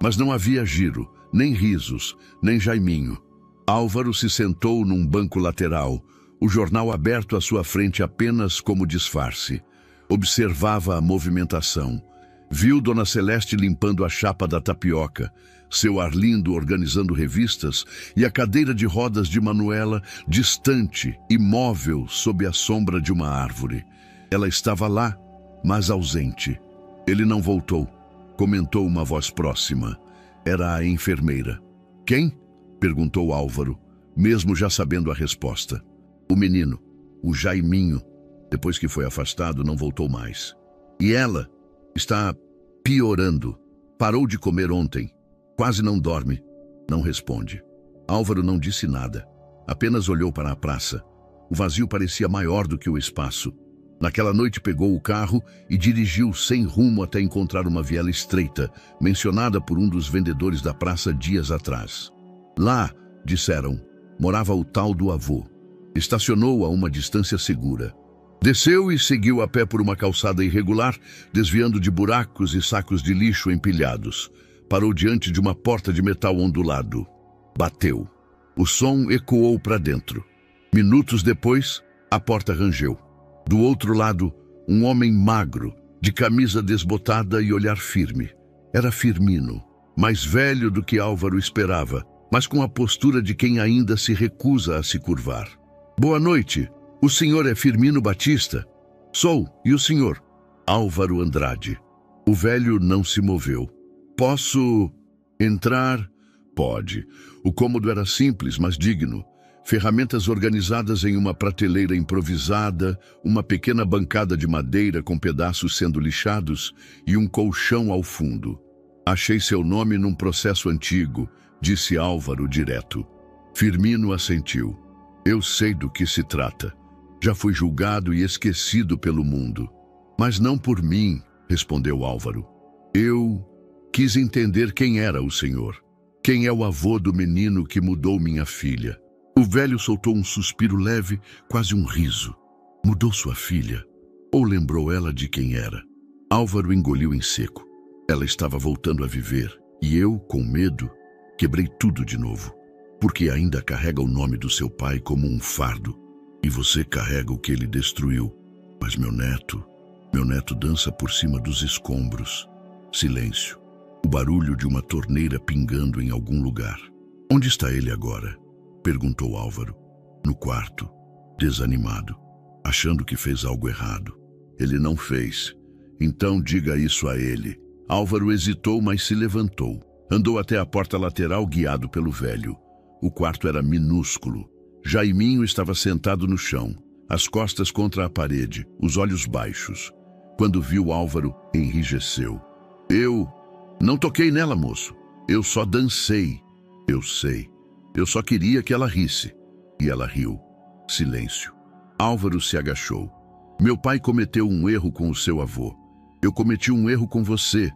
[SPEAKER 1] mas não havia giro, nem risos, nem Jaiminho. Álvaro se sentou num banco lateral, o jornal aberto à sua frente apenas como disfarce. Observava a movimentação. Viu Dona Celeste limpando a chapa da tapioca, seu Arlindo organizando revistas e a cadeira de rodas de Manuela distante, imóvel, sob a sombra de uma árvore. Ela estava lá, mas ausente. Ele não voltou, comentou uma voz próxima. Era a enfermeira. Quem? Perguntou Álvaro, mesmo já sabendo a resposta. O menino, o Jaiminho. Depois que foi afastado, não voltou mais. E ela? Está piorando. Parou de comer ontem. Quase não dorme. Não responde. Álvaro não disse nada. Apenas olhou para a praça. O vazio parecia maior do que o espaço. Naquela noite pegou o carro e dirigiu sem rumo até encontrar uma viela estreita, mencionada por um dos vendedores da praça dias atrás. Lá, disseram, morava o tal do avô. Estacionou a uma distância segura. Desceu e seguiu a pé por uma calçada irregular, desviando de buracos e sacos de lixo empilhados. Parou diante de uma porta de metal ondulado. Bateu. O som ecoou para dentro. Minutos depois, a porta rangeu. Do outro lado, um homem magro, de camisa desbotada e olhar firme. Era Firmino, mais velho do que Álvaro esperava, mas com a postura de quem ainda se recusa a se curvar. Boa noite. O senhor é Firmino Batista? Sou. E o senhor? Álvaro Andrade. O velho não se moveu. Posso entrar? Pode. O cômodo era simples, mas digno. Ferramentas organizadas em uma prateleira improvisada, uma pequena bancada de madeira com pedaços sendo lixados e um colchão ao fundo. Achei seu nome num processo antigo, disse Álvaro direto. Firmino assentiu. Eu sei do que se trata. Já fui julgado e esquecido pelo mundo. Mas não por mim, respondeu Álvaro. Eu quis entender quem era o senhor. Quem é o avô do menino que mudou minha filha? O velho soltou um suspiro leve, quase um riso. Mudou sua filha? Ou lembrou ela de quem era? Álvaro engoliu em seco. Ela estava voltando a viver, e eu, com medo, quebrei tudo de novo. Porque ainda carrega o nome do seu pai como um fardo. E você carrega o que ele destruiu. Mas meu neto dança por cima dos escombros. Silêncio. O barulho de uma torneira pingando em algum lugar. Onde está ele agora? Perguntou Álvaro. No quarto, desanimado, achando que fez algo errado. Ele não fez. Então diga isso a ele. Álvaro hesitou, mas se levantou. Andou até a porta lateral, guiado pelo velho. O quarto era minúsculo. Jaiminho estava sentado no chão, as costas contra a parede, os olhos baixos. Quando viu Álvaro, enrijeceu. Eu não toquei nela, moço. Eu só dancei. Eu sei. Eu só queria que ela risse. E ela riu. Silêncio. Álvaro se agachou. Meu pai cometeu um erro com o seu avô. Eu cometi um erro com você,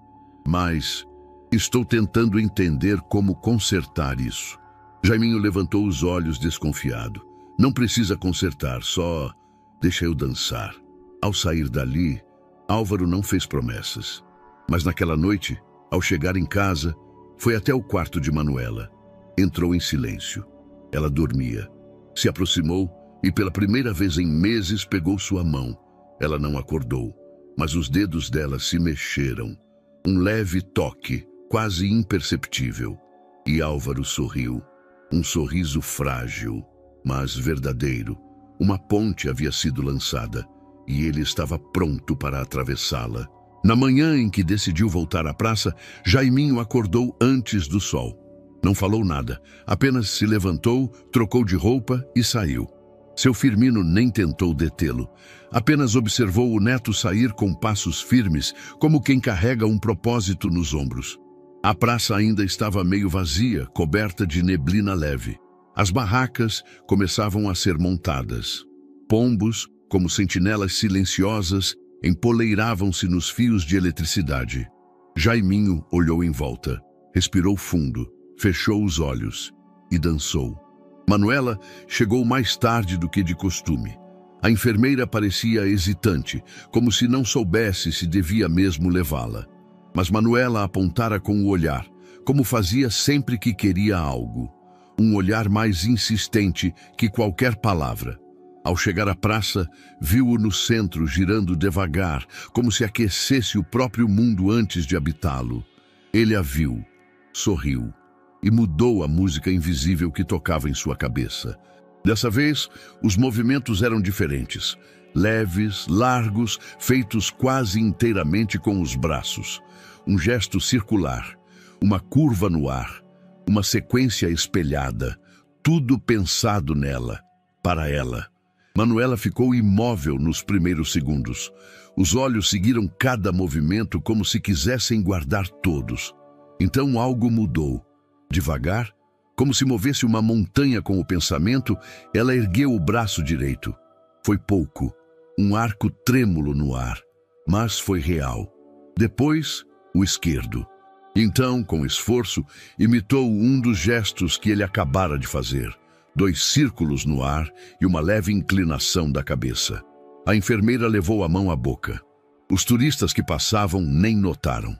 [SPEAKER 1] mas estou tentando entender como consertar isso. Jaiminho levantou os olhos desconfiado. Não precisa consertar, só deixa eu dançar. Ao sair dali, Álvaro não fez promessas. Mas naquela noite, ao chegar em casa, foi até o quarto de Manuela. Entrou em silêncio. Ela dormia. Se aproximou e pela primeira vez em meses pegou sua mão. Ela não acordou, mas os dedos dela se mexeram. Um leve toque, quase imperceptível. E Álvaro sorriu. Um sorriso frágil, mas verdadeiro. Uma ponte havia sido lançada e ele estava pronto para atravessá-la. Na manhã em que decidiu voltar à praça, Jaiminho acordou antes do sol. Não falou nada, apenas se levantou, trocou de roupa e saiu. Seu Firmino nem tentou detê-lo. Apenas observou o neto sair com passos firmes, como quem carrega um propósito nos ombros. A praça ainda estava meio vazia, coberta de neblina leve. As barracas começavam a ser montadas. Pombos, como sentinelas silenciosas, empoleiravam-se nos fios de eletricidade. Jaiminho olhou em volta, respirou fundo, fechou os olhos e dançou. Manuela chegou mais tarde do que de costume. A enfermeira parecia hesitante, como se não soubesse se devia mesmo levá-la. Mas Manuela apontara com o olhar, como fazia sempre que queria algo. Um olhar mais insistente que qualquer palavra. Ao chegar à praça, viu-o no centro, girando devagar, como se aquecesse o próprio mundo antes de habitá-lo. Ele a viu, sorriu e mudou a música invisível que tocava em sua cabeça. Dessa vez, os movimentos eram diferentes. Leves, largos, feitos quase inteiramente com os braços. Um gesto circular, uma curva no ar, uma sequência espelhada, tudo pensado nela, para ela. Manuela ficou imóvel nos primeiros segundos. Os olhos seguiram cada movimento como se quisessem guardar todos. Então algo mudou. Devagar, como se movesse uma montanha com o pensamento, ela ergueu o braço direito. Foi pouco, um arco trêmulo no ar, mas foi real. Depois, o esquerdo. Então, com esforço, imitou um dos gestos que ele acabara de fazer. 2 círculos no ar e uma leve inclinação da cabeça. A enfermeira levou a mão à boca. Os turistas que passavam nem notaram.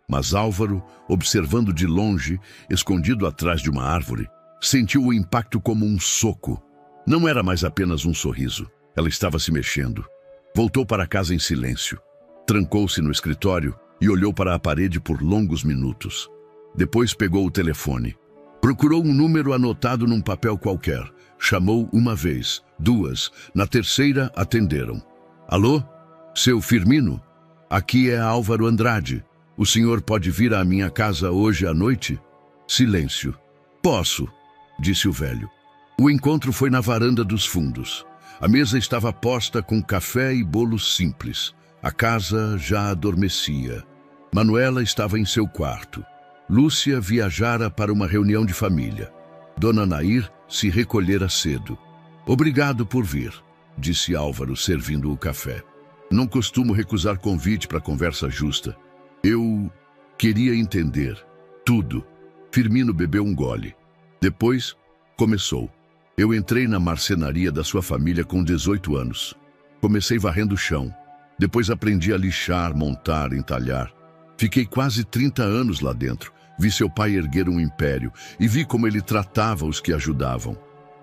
[SPEAKER 1] Mas Álvaro, observando de longe, escondido atrás de uma árvore, sentiu o impacto como um soco. Não era mais apenas um sorriso. Ela estava se mexendo. Voltou para casa em silêncio. Trancou-se no escritório e olhou para a parede por longos minutos. Depois pegou o telefone. Procurou um número anotado num papel qualquer. Chamou uma vez, duas. Na terceira, atenderam. Alô? Seu Firmino? Aqui é Álvaro Andrade. O senhor pode vir à minha casa hoje à noite? Silêncio. Posso, disse o velho. O encontro foi na varanda dos fundos. A mesa estava posta com café e bolos simples. A casa já adormecia. Manuela estava em seu quarto. Lúcia viajara para uma reunião de família. Dona Nair se recolhera cedo. Obrigado por vir, disse Álvaro, servindo o café. Não costumo recusar convite para conversa justa. Eu queria entender tudo. Firmino bebeu um gole. Depois, começou. Eu entrei na marcenaria da sua família com 18 anos. Comecei varrendo o chão. Depois aprendi a lixar, montar, entalhar. Fiquei quase 30 anos lá dentro. Vi seu pai erguer um império e vi como ele tratava os que ajudavam.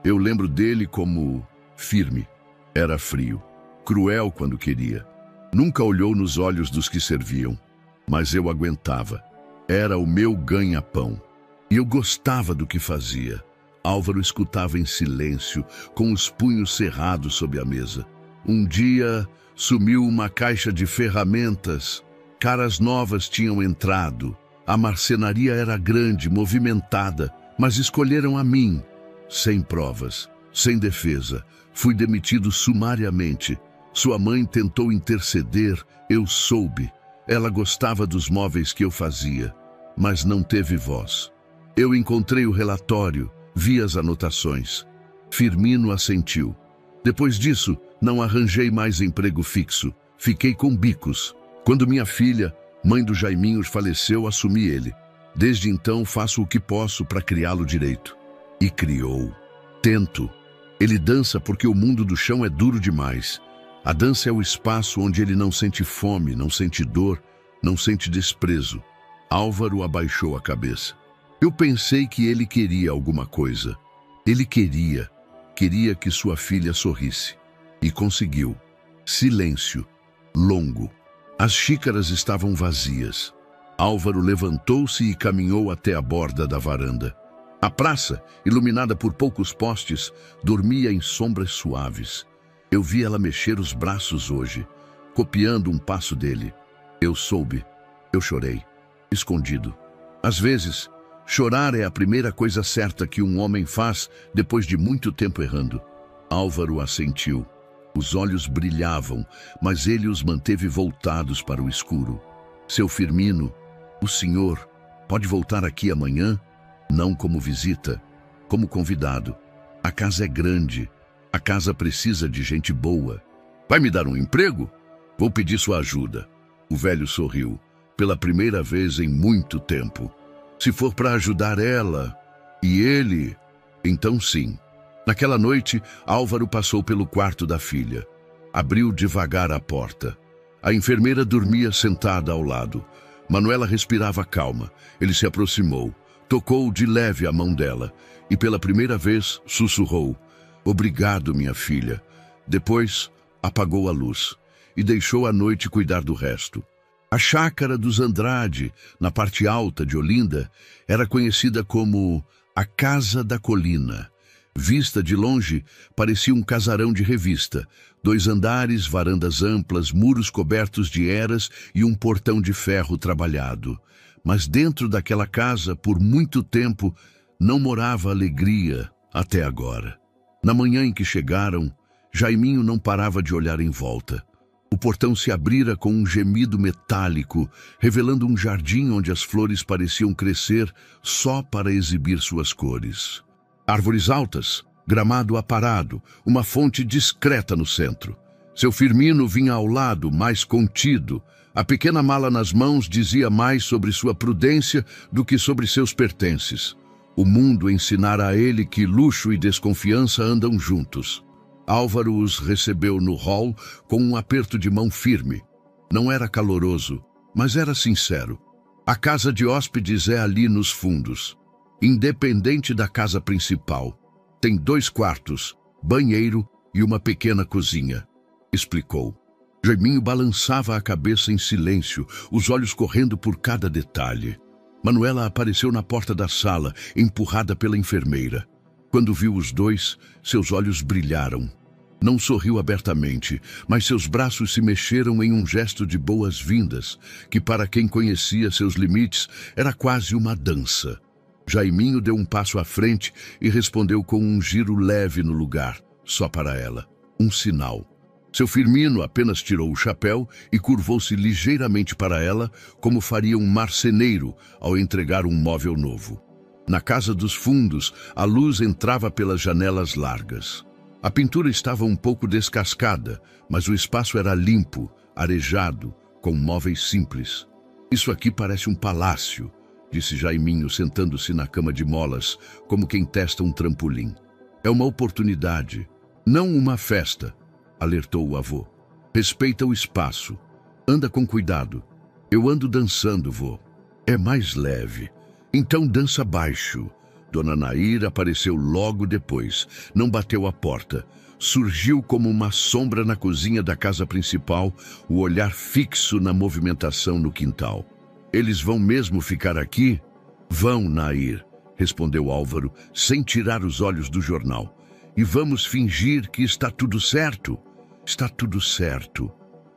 [SPEAKER 1] Eu lembro dele como firme. Era frio, cruel quando queria. Nunca olhou nos olhos dos que serviam. Mas eu aguentava. Era o meu ganha-pão. E eu gostava do que fazia. Álvaro escutava em silêncio, com os punhos cerrados sob a mesa. Um dia, sumiu uma caixa de ferramentas. Caras novas tinham entrado. A marcenaria era grande, movimentada, mas escolheram a mim. Sem provas, sem defesa. Fui demitido sumariamente. Sua mãe tentou interceder, eu soube. Ela gostava dos móveis que eu fazia, mas não teve voz. Eu encontrei o relatório, vi as anotações. Firmino assentiu. Depois disso, não arranjei mais emprego fixo. Fiquei com bicos. Quando minha filha, mãe do Jaiminho, faleceu, assumi ele. Desde então, faço o que posso para criá-lo direito. E criou. Tento. Ele dança porque o mundo do chão é duro demais. A dança é o espaço onde ele não sente fome, não sente dor, não sente desprezo. Álvaro abaixou a cabeça. Eu pensei que ele queria alguma coisa. Ele queria que sua filha sorrisse. E conseguiu. Silêncio. Longo. As xícaras estavam vazias. Álvaro levantou-se e caminhou até a borda da varanda. A praça, iluminada por poucos postes, dormia em sombras suaves. Eu vi ela mexer os braços hoje, copiando um passo dele. Eu soube. Eu chorei. Escondido. Às vezes, chorar é a primeira coisa certa que um homem faz depois de muito tempo errando. Álvaro assentiu. Os olhos brilhavam, mas ele os manteve voltados para o escuro. Seu Firmino, o senhor pode voltar aqui amanhã? Não como visita, como convidado. A casa é grande. A casa precisa de gente boa. Vai me dar um emprego? Vou pedir sua ajuda. O velho sorriu, pela primeira vez em muito tempo. Se for para ajudar ela e ele, então sim. Naquela noite, Álvaro passou pelo quarto da filha. Abriu devagar a porta. A enfermeira dormia sentada ao lado. Manuela respirava calma. Ele se aproximou, tocou de leve a mão dela e pela primeira vez sussurrou: "Obrigado, minha filha." Depois, apagou a luz e deixou a noite cuidar do resto. A chácara dos Andrade, na parte alta de Olinda, era conhecida como a Casa da Colina. Vista de longe, parecia um casarão de revista. 2 andares, varandas amplas, muros cobertos de eras e um portão de ferro trabalhado. Mas dentro daquela casa, por muito tempo, não morava alegria até agora. Na manhã em que chegaram, Jaiminho não parava de olhar em volta. O portão se abrira com um gemido metálico, revelando um jardim onde as flores pareciam crescer só para exibir suas cores. Árvores altas, gramado aparado, uma fonte discreta no centro. Seu Firmino vinha ao lado, mais contido. A pequena mala nas mãos dizia mais sobre sua prudência do que sobre seus pertences. O mundo ensinara a ele que luxo e desconfiança andam juntos. Álvaro os recebeu no hall com um aperto de mão firme. Não era caloroso, mas era sincero. A casa de hóspedes é ali nos fundos. Independente da casa principal. Tem 2 quartos, banheiro e uma pequena cozinha, explicou. Jaiminho balançava a cabeça em silêncio, os olhos correndo por cada detalhe. Manuela apareceu na porta da sala, empurrada pela enfermeira. Quando viu os dois, seus olhos brilharam. Não sorriu abertamente, mas seus braços se mexeram em um gesto de boas-vindas, que para quem conhecia seus limites era quase uma dança. Jaiminho deu um passo à frente e respondeu com um giro leve no lugar, só para ela. Um sinal. Seu Firmino apenas tirou o chapéu e curvou-se ligeiramente para ela, como faria um marceneiro ao entregar um móvel novo. Na casa dos fundos, a luz entrava pelas janelas largas. A pintura estava um pouco descascada, mas o espaço era limpo, arejado, com móveis simples. Isso aqui parece um palácio, disse Jaiminho, sentando-se na cama de molas, como quem testa um trampolim. É uma oportunidade, não uma festa, alertou o avô. Respeita o espaço. Anda com cuidado. Eu ando dançando, vô. É mais leve. Então dança baixo. Dona Nair apareceu logo depois. Não bateu a porta. Surgiu como uma sombra na cozinha da casa principal, o olhar fixo na movimentação no quintal. Eles vão mesmo ficar aqui? Vão, Nair, respondeu Álvaro, sem tirar os olhos do jornal. E vamos fingir que está tudo certo? Está tudo certo.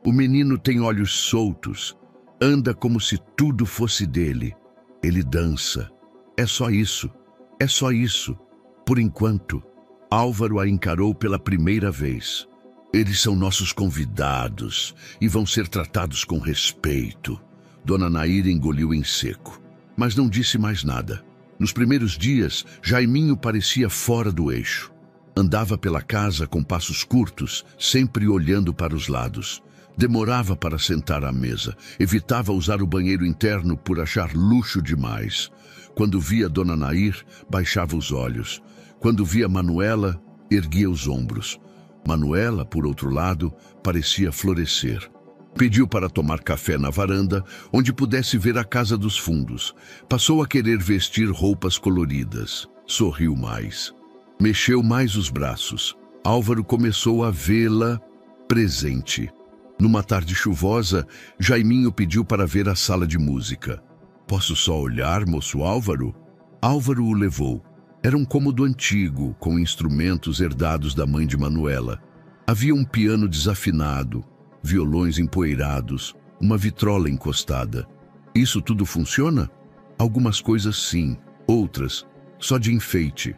[SPEAKER 1] O menino tem olhos soltos. Anda como se tudo fosse dele. Ele dança. É só isso. É só isso. Por enquanto. Álvaro a encarou pela primeira vez. Eles são nossos convidados e vão ser tratados com respeito. Dona Nair engoliu em seco, mas não disse mais nada. Nos primeiros dias, Jaiminho parecia fora do eixo. Andava pela casa com passos curtos, sempre olhando para os lados. Demorava para sentar à mesa. Evitava usar o banheiro interno por achar luxo demais. Quando via Dona Nair, baixava os olhos. Quando via Manuela, erguia os ombros. Manuela, por outro lado, parecia florescer. Pediu para tomar café na varanda, onde pudesse ver a casa dos fundos. Passou a querer vestir roupas coloridas. Sorriu mais. Mexeu mais os braços. Álvaro começou a vê-la presente. Numa tarde chuvosa, Jaiminho pediu para ver a sala de música. Posso só olhar, moço Álvaro? Álvaro o levou. Era um cômodo antigo, com instrumentos herdados da mãe de Manuela. Havia um piano desafinado, violões empoeirados, uma vitrola encostada. Isso tudo funciona? Algumas coisas sim, outras só de enfeite.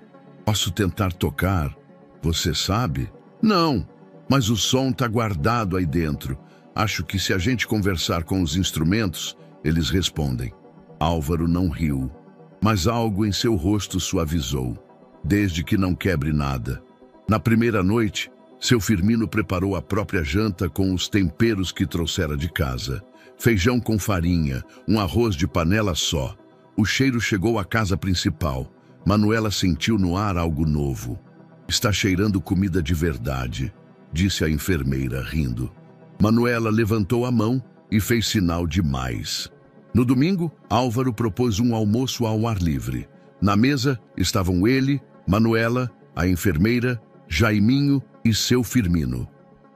[SPEAKER 1] Posso tentar tocar? Você sabe? Não, mas o som está guardado aí dentro. Acho que se a gente conversar com os instrumentos, eles respondem. Álvaro não riu, mas algo em seu rosto suavizou, desde que não quebre nada. Na primeira noite, seu Firmino preparou a própria janta com os temperos que trouxera de casa. Feijão com farinha, um arroz de panela só. O cheiro chegou à casa principal. Manuela sentiu no ar algo novo. Está cheirando comida de verdade, disse a enfermeira, rindo. Manuela levantou a mão e fez sinal de mais. No domingo, Álvaro propôs um almoço ao ar livre. Na mesa estavam ele, Manuela, a enfermeira, Jaiminho e seu Firmino.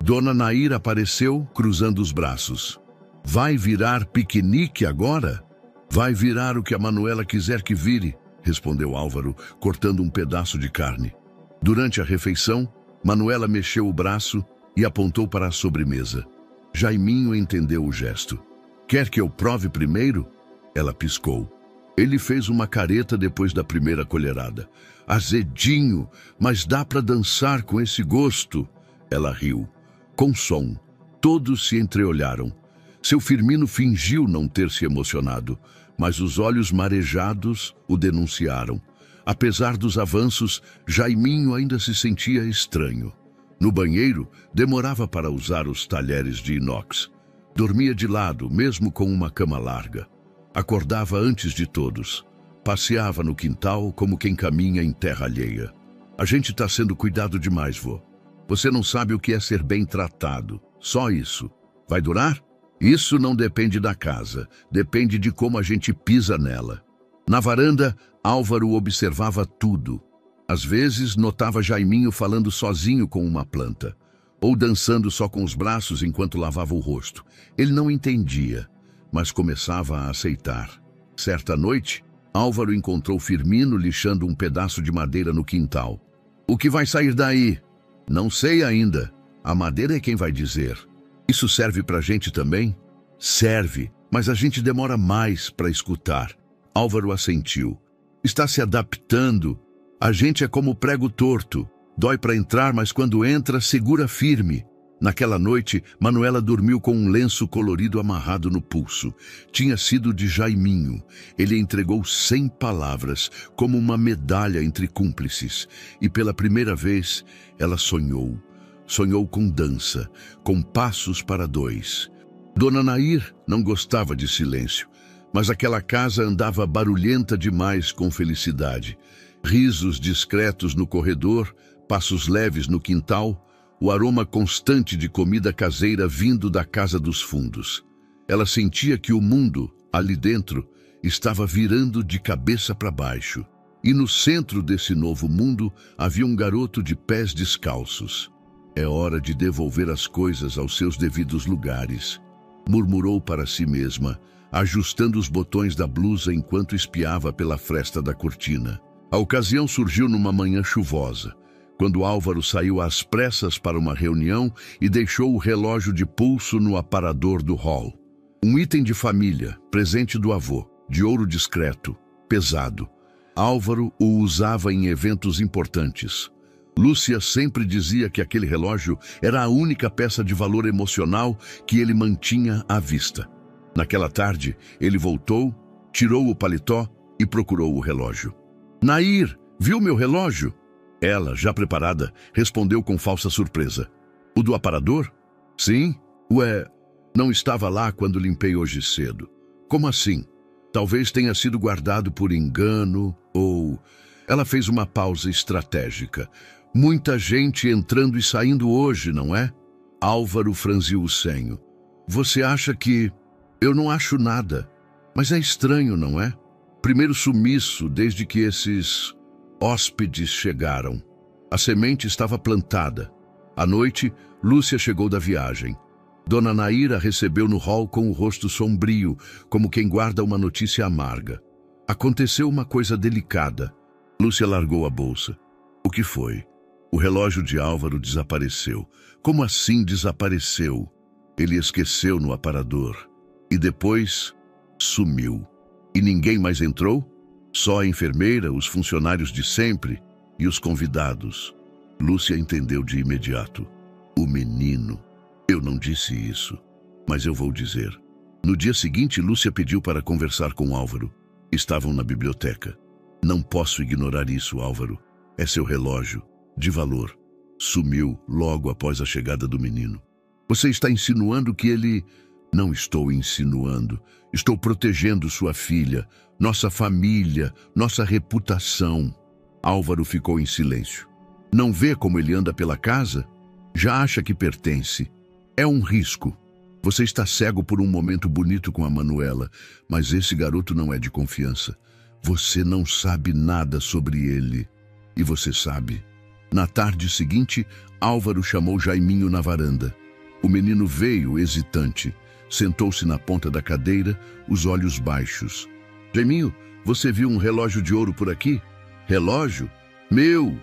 [SPEAKER 1] Dona Nair apareceu, cruzando os braços. Vai virar piquenique agora? Vai virar o que a Manuela quiser que vire, respondeu Álvaro, cortando um pedaço de carne. Durante a refeição, Manuela mexeu o braço e apontou para a sobremesa. Jaiminho entendeu o gesto. Quer que eu prove primeiro? Ela piscou. Ele fez uma careta depois da primeira colherada. Azedinho, mas dá para dançar com esse gosto. Ela riu. Com som. Todos se entreolharam. Seu Firmino fingiu não ter se emocionado, mas os olhos marejados o denunciaram. Apesar dos avanços, Jaiminho ainda se sentia estranho. No banheiro, demorava para usar os talheres de inox. Dormia de lado, mesmo com uma cama larga. Acordava antes de todos. Passeava no quintal como quem caminha em terra alheia. A gente está sendo cuidado demais, vô. Você não sabe o que é ser bem tratado. Só isso. Vai durar? Isso não depende da casa. Depende de como a gente pisa nela. Na varanda, Álvaro observava tudo. Às vezes, notava Jaiminho falando sozinho com uma planta. ou dançando só com os braços enquanto lavava o rosto. Ele não entendia, mas começava a aceitar. Certa noite, Álvaro encontrou Firmino lixando um pedaço de madeira no quintal. "O que vai sair daí?" "Não sei ainda. A madeira é quem vai dizer." "Isso serve pra gente também?" "Serve, mas a gente demora mais para escutar." Álvaro assentiu. "Está se adaptando. A gente é como prego torto. Dói para entrar, mas quando entra, segura firme." Naquela noite, Manuela dormiu com um lenço colorido amarrado no pulso. Tinha sido de Jaiminho. Ele entregou sem palavras, como uma medalha entre cúmplices. E pela primeira vez, ela sonhou. Sonhou com dança, com passos para dois. Dona Nair não gostava de silêncio, mas aquela casa andava barulhenta demais com felicidade. Risos discretos no corredor, passos leves no quintal, o aroma constante de comida caseira vindo da casa dos fundos. Ela sentia que o mundo, ali dentro, estava virando de cabeça para baixo. E no centro desse novo mundo havia um garoto de pés descalços. "É hora de devolver as coisas aos seus devidos lugares", murmurou para si mesma, ajustando os botões da blusa enquanto espiava pela fresta da cortina. A ocasião surgiu numa manhã chuvosa, quando Álvaro saiu às pressas para uma reunião e deixou o relógio de pulso no aparador do hall. Um item de família, presente do avô, de ouro discreto, pesado. Álvaro o usava em eventos importantes. Lúcia sempre dizia que aquele relógio era a única peça de valor emocional que ele mantinha à vista. Naquela tarde, ele voltou, tirou o paletó e procurou o relógio. "Nair, viu meu relógio?" Ela, já preparada, respondeu com falsa surpresa. "O do aparador?" "Sim." "Ué, não estava lá quando limpei hoje cedo." "Como assim?" "Talvez tenha sido guardado por engano ou..." Ela fez uma pausa estratégica. "Muita gente entrando e saindo hoje, não é?" Álvaro franziu o senho. "Você acha que..." "Eu não acho nada. Mas é estranho, não é? Primeiro sumiço desde que esses hóspedes chegaram." A semente estava plantada. À noite, Lúcia chegou da viagem. Dona Naira recebeu no hall com o rosto sombrio, como quem guarda uma notícia amarga. Aconteceu uma coisa delicada. Lúcia largou a bolsa. "O que foi?" "O relógio de Álvaro desapareceu." "Como assim desapareceu?" "Ele esqueceu no aparador. E depois sumiu." "E ninguém mais entrou?" "Só a enfermeira, os funcionários de sempre e os convidados." Lúcia entendeu de imediato. "O menino." "Eu não disse isso, mas eu vou dizer." No dia seguinte, Lúcia pediu para conversar com Álvaro. Estavam na biblioteca. "Não posso ignorar isso, Álvaro. É seu relógio, de valor. Sumiu logo após a chegada do menino." "Você está insinuando que ele..." "Não estou insinuando. Estou protegendo sua filha, nossa família, nossa reputação." Álvaro ficou em silêncio. "Não vê como ele anda pela casa? Já acha que pertence. É um risco. Você está cego por um momento bonito com a Manuela, mas esse garoto não é de confiança. Você não sabe nada sobre ele. E você sabe." Na tarde seguinte, Álvaro chamou Jaiminho na varanda. O menino veio hesitante. Sentou-se na ponta da cadeira, os olhos baixos. "Jaiminho, você viu um relógio de ouro por aqui?" "Relógio? Meu!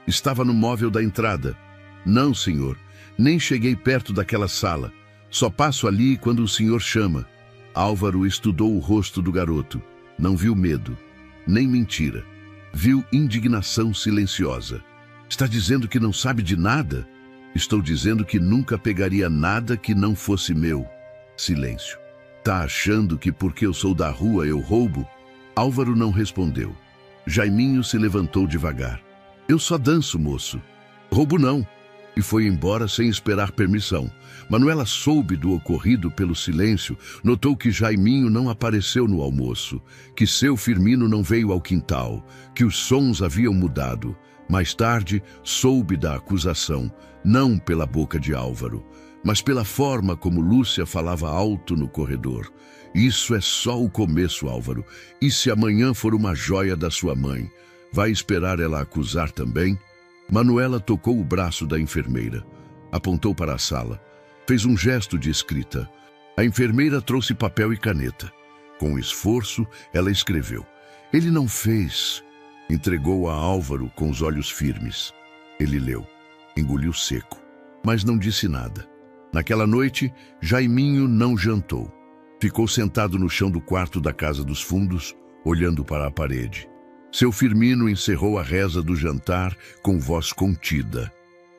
[SPEAKER 1] Estava no móvel da entrada." "Não, senhor. Nem cheguei perto daquela sala. Só passo ali quando o senhor chama." Álvaro estudou o rosto do garoto. Não viu medo, nem mentira. Viu indignação silenciosa. "Está dizendo que não sabe de nada?" "Estou dizendo que nunca pegaria nada que não fosse meu." Silêncio. "Tá achando que porque eu sou da rua eu roubo?" Álvaro não respondeu. Jaiminho se levantou devagar. "Eu só danço, moço." "Roubo não." E foi embora sem esperar permissão. Manuela soube do ocorrido pelo silêncio, notou que Jaiminho não apareceu no almoço, que seu Firmino não veio ao quintal, que os sons haviam mudado. Mais tarde, soube da acusação, não pela boca de Álvaro, mas pela forma como Lúcia falava alto no corredor. "Isso é só o começo, Álvaro. E se amanhã for uma joia da sua mãe, vai esperar ela acusar também?" Manuela tocou o braço da enfermeira. Apontou para a sala. Fez um gesto de escrita. A enfermeira trouxe papel e caneta. Com esforço, ela escreveu. Ele não fez. Entregou a Álvaro com os olhos firmes. Ele leu. Engoliu seco. Mas não disse nada. Naquela noite, Jaiminho não jantou. Ficou sentado no chão do quarto da casa dos fundos, olhando para a parede. Seu Firmino encerrou a reza do jantar com voz contida.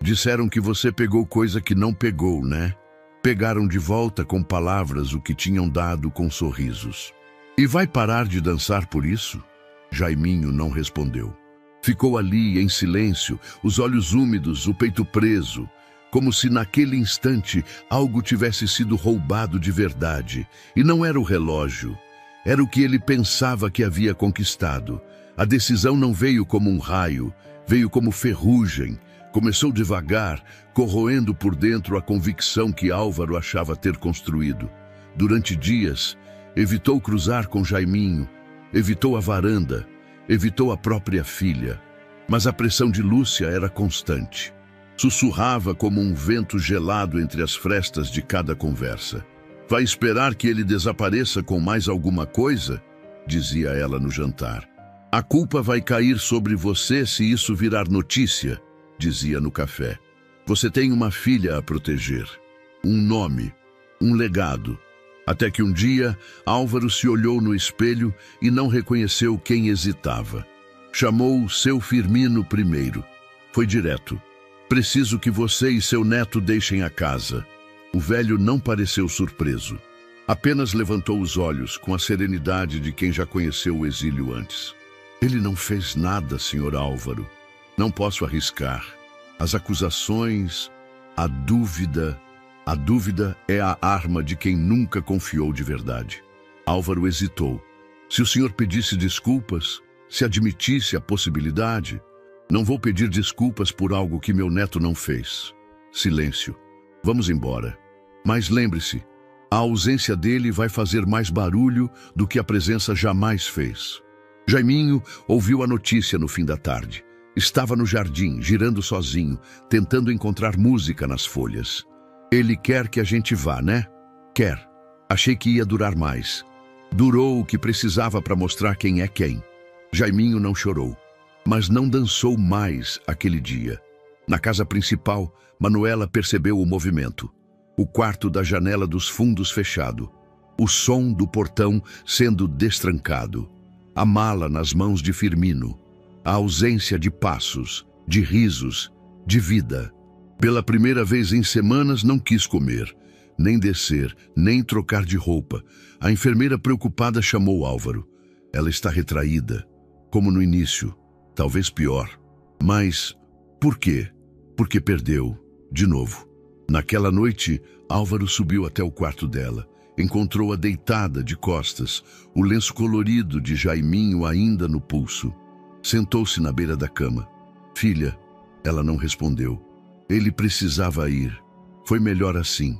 [SPEAKER 1] Disseram que você pegou coisa que não pegou, né? Pegaram de volta com palavras o que tinham dado com sorrisos. E vai parar de dançar por isso? Jaiminho não respondeu. Ficou ali em silêncio, os olhos úmidos, o peito preso, como se naquele instante algo tivesse sido roubado de verdade. E não era o relógio, era o que ele pensava que havia conquistado. A decisão não veio como um raio, veio como ferrugem. Começou devagar, corroendo por dentro a convicção que Álvaro achava ter construído. Durante dias, evitou cruzar com Jaiminho, evitou a varanda, evitou a própria filha. Mas a pressão de Lúcia era constante. Sussurrava como um vento gelado entre as frestas de cada conversa. Vai esperar que ele desapareça com mais alguma coisa? Dizia ela no jantar. A culpa vai cair sobre você se isso virar notícia, dizia no café. Você tem uma filha a proteger, um nome, um legado. Até que um dia, Álvaro se olhou no espelho e não reconheceu quem hesitava. Chamou seu Firmino primeiro. Foi direto. Preciso que você e seu neto deixem a casa. O velho não pareceu surpreso. Apenas levantou os olhos com a serenidade de quem já conheceu o exílio antes. Ele não fez nada, senhor Álvaro. Não posso arriscar. As acusações, a dúvida é a arma de quem nunca confiou de verdade. Álvaro hesitou. Se o senhor pedisse desculpas, se admitisse a possibilidade, não vou pedir desculpas por algo que meu neto não fez. Silêncio. Vamos embora. Mas lembre-se, a ausência dele vai fazer mais barulho do que a presença jamais fez. Jaiminho ouviu a notícia no fim da tarde. Estava no jardim, girando sozinho, tentando encontrar música nas folhas. Ele quer que a gente vá, né? Quer. Achei que ia durar mais. Durou o que precisava para mostrar quem é quem. Jaiminho não chorou, mas não dançou mais aquele dia. Na casa principal, Manuela percebeu o movimento. O quarto da janela dos fundos fechado. O som do portão sendo destrancado. A mala nas mãos de Firmino. A ausência de passos, de risos, de vida. Pela primeira vez em semanas não quis comer, nem descer, nem trocar de roupa. A enfermeira preocupada chamou Álvaro. Ela está retraída, como no início, talvez pior. Mas por quê? Porque perdeu, de novo. Naquela noite, Álvaro subiu até o quarto dela. Encontrou-a deitada de costas, o lenço colorido de Jaiminho ainda no pulso. Sentou-se na beira da cama. Filha, ela não respondeu. Ele precisava ir. Foi melhor assim.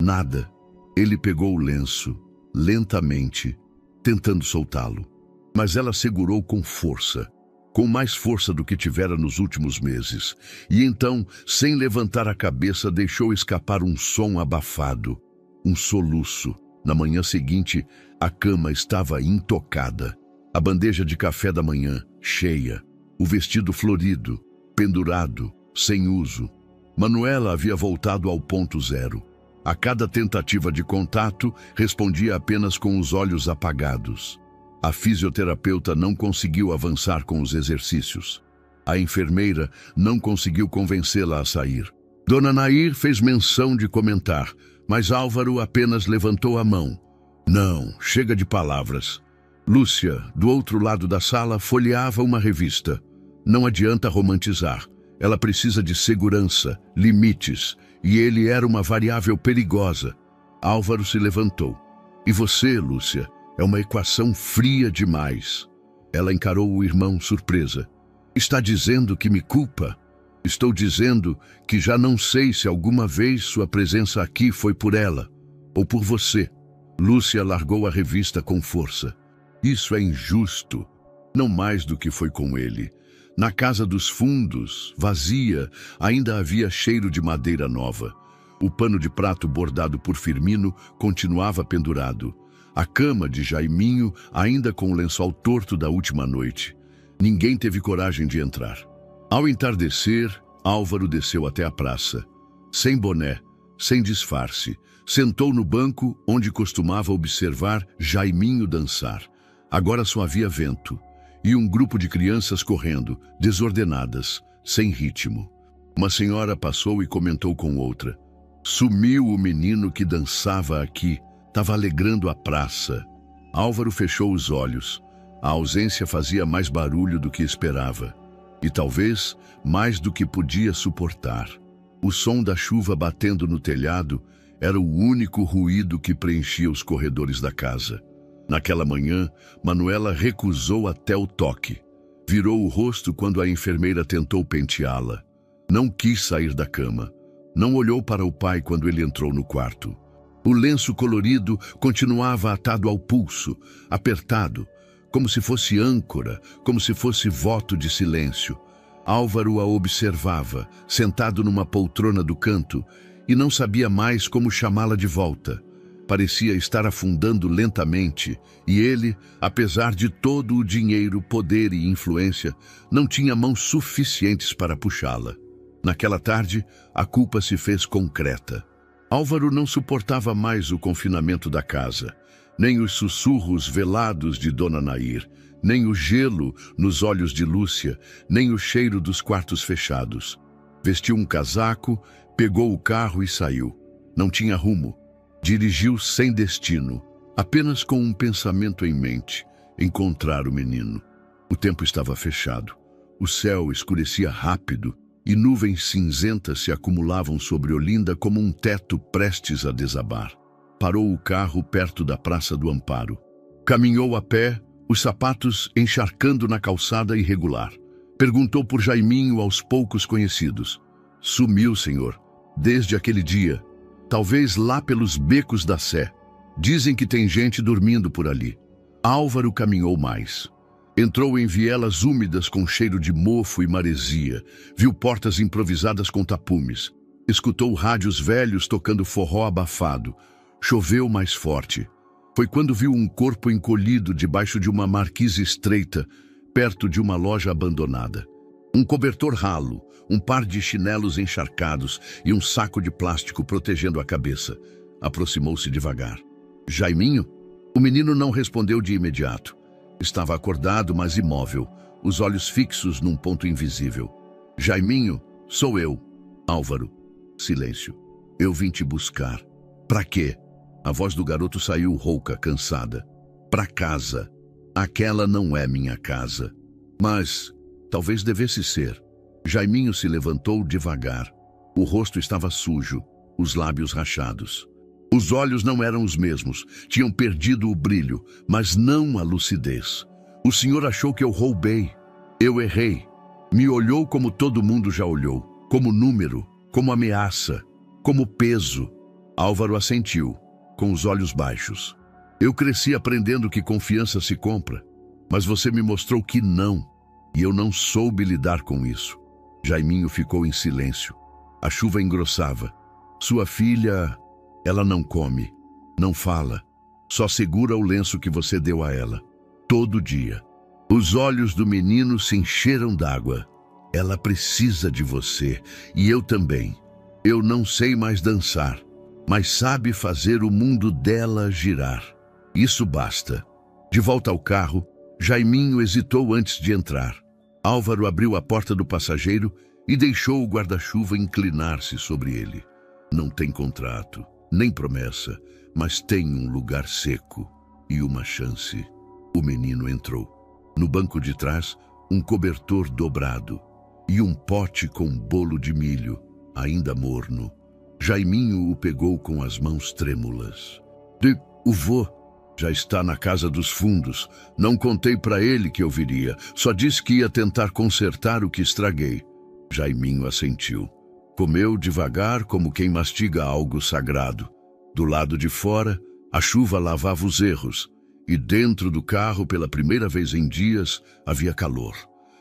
[SPEAKER 1] Nada. Ele pegou o lenço, lentamente, tentando soltá-lo. Mas ela segurou com força, com mais força do que tivera nos últimos meses. E então, sem levantar a cabeça, deixou escapar um som abafado, um soluço. Na manhã seguinte, a cama estava intocada. A bandeja de café da manhã, cheia. O vestido florido, pendurado, sem uso. Manuela havia voltado ao ponto zero. A cada tentativa de contato, respondia apenas com os olhos apagados. A fisioterapeuta não conseguiu avançar com os exercícios. A enfermeira não conseguiu convencê-la a sair. Dona Nair fez menção de comentar, mas Álvaro apenas levantou a mão. Não, chega de palavras. Lúcia, do outro lado da sala, folheava uma revista. Não adianta romantizar. Ela precisa de segurança, limites, e ele era uma variável perigosa. Álvaro se levantou. E você, Lúcia, é uma equação fria demais. Ela encarou o irmão surpresa. Está dizendo que me culpa? Estou dizendo que já não sei se alguma vez sua presença aqui foi por ela, ou por você. Lúcia largou a revista com força. Isso é injusto, não mais do que foi com ele. Na casa dos fundos, vazia, ainda havia cheiro de madeira nova. O pano de prato bordado por Firmino continuava pendurado. A cama de Jaiminho, ainda com o lençol torto da última noite. Ninguém teve coragem de entrar. Ao entardecer, Álvaro desceu até a praça. Sem boné, sem disfarce, sentou no banco onde costumava observar Jaiminho dançar. Agora só havia vento e um grupo de crianças correndo, desordenadas, sem ritmo. Uma senhora passou e comentou com outra. Sumiu o menino que dançava aqui, estava alegrando a praça. Álvaro fechou os olhos. A ausência fazia mais barulho do que esperava. E talvez mais do que podia suportar. O som da chuva batendo no telhado era o único ruído que preenchia os corredores da casa. Naquela manhã, Manuela recusou até o toque. Virou o rosto quando a enfermeira tentou penteá-la. Não quis sair da cama. Não olhou para o pai quando ele entrou no quarto. O lenço colorido continuava atado ao pulso, apertado, como se fosse âncora, como se fosse voto de silêncio. Álvaro a observava, sentado numa poltrona do canto, e não sabia mais como chamá-la de volta. Parecia estar afundando lentamente, e ele, apesar de todo o dinheiro, poder e influência, não tinha mãos suficientes para puxá-la. Naquela tarde, a culpa se fez concreta. Álvaro não suportava mais o confinamento da casa, nem os sussurros velados de Dona Nair, nem o gelo nos olhos de Lúcia, nem o cheiro dos quartos fechados. Vestiu um casaco, pegou o carro e saiu. Não tinha rumo. Dirigiu sem destino, apenas com um pensamento em mente: encontrar o menino. O tempo estava fechado. O céu escurecia rápido e nuvens cinzentas se acumulavam sobre Olinda como um teto prestes a desabar. Parou o carro perto da Praça do Amparo. Caminhou a pé, os sapatos encharcando na calçada irregular. Perguntou por Jaiminho aos poucos conhecidos. Sumiu, senhor, desde aquele dia. Talvez lá pelos becos da Sé. Dizem que tem gente dormindo por ali. Álvaro caminhou mais. Entrou em vielas úmidas com cheiro de mofo e maresia. Viu portas improvisadas com tapumes. Escutou rádios velhos tocando forró abafado. Choveu mais forte. Foi quando viu um corpo encolhido debaixo de uma marquise estreita, perto de uma loja abandonada. Um cobertor ralo, um par de chinelos encharcados e um saco de plástico protegendo a cabeça. Aproximou-se devagar. Jaiminho? O menino não respondeu de imediato. Estava acordado, mas imóvel, os olhos fixos num ponto invisível. Jaiminho, sou eu. Álvaro. Silêncio. Eu vim te buscar. Pra quê? A voz do garoto saiu rouca, cansada. Pra casa. Aquela não é minha casa. Mas talvez devesse ser. Jaiminho se levantou devagar. O rosto estava sujo, os lábios rachados. Os olhos não eram os mesmos, tinham perdido o brilho, mas não a lucidez. O senhor achou que eu roubei. Eu errei. Me olhou como todo mundo já olhou, como número, como ameaça, como peso. Álvaro assentiu, com os olhos baixos. Eu cresci aprendendo que confiança se compra, mas você me mostrou que não, e eu não soube lidar com isso. Jaiminho ficou em silêncio. A chuva engrossava. Sua filha, ela não come, não fala, só segura o lenço que você deu a ela. Todo dia. Os olhos do menino se encheram d'água. Ela precisa de você, e eu também. Eu não sei mais dançar, mas sabe fazer o mundo dela girar. Isso basta. De volta ao carro, Jaiminho hesitou antes de entrar. Álvaro abriu a porta do passageiro e deixou o guarda-chuva inclinar-se sobre ele. Não tem contrato, nem promessa, mas tem um lugar seco e uma chance. O menino entrou. No banco de trás, um cobertor dobrado e um pote com bolo de milho, ainda morno. Jaiminho o pegou com as mãos trêmulas. O vô já está na casa dos fundos. Não contei para ele que eu viria. Só disse que ia tentar consertar o que estraguei. Jaiminho assentiu. Comeu devagar, como quem mastiga algo sagrado. Do lado de fora, a chuva lavava os erros. E dentro do carro, pela primeira vez em dias, havia calor.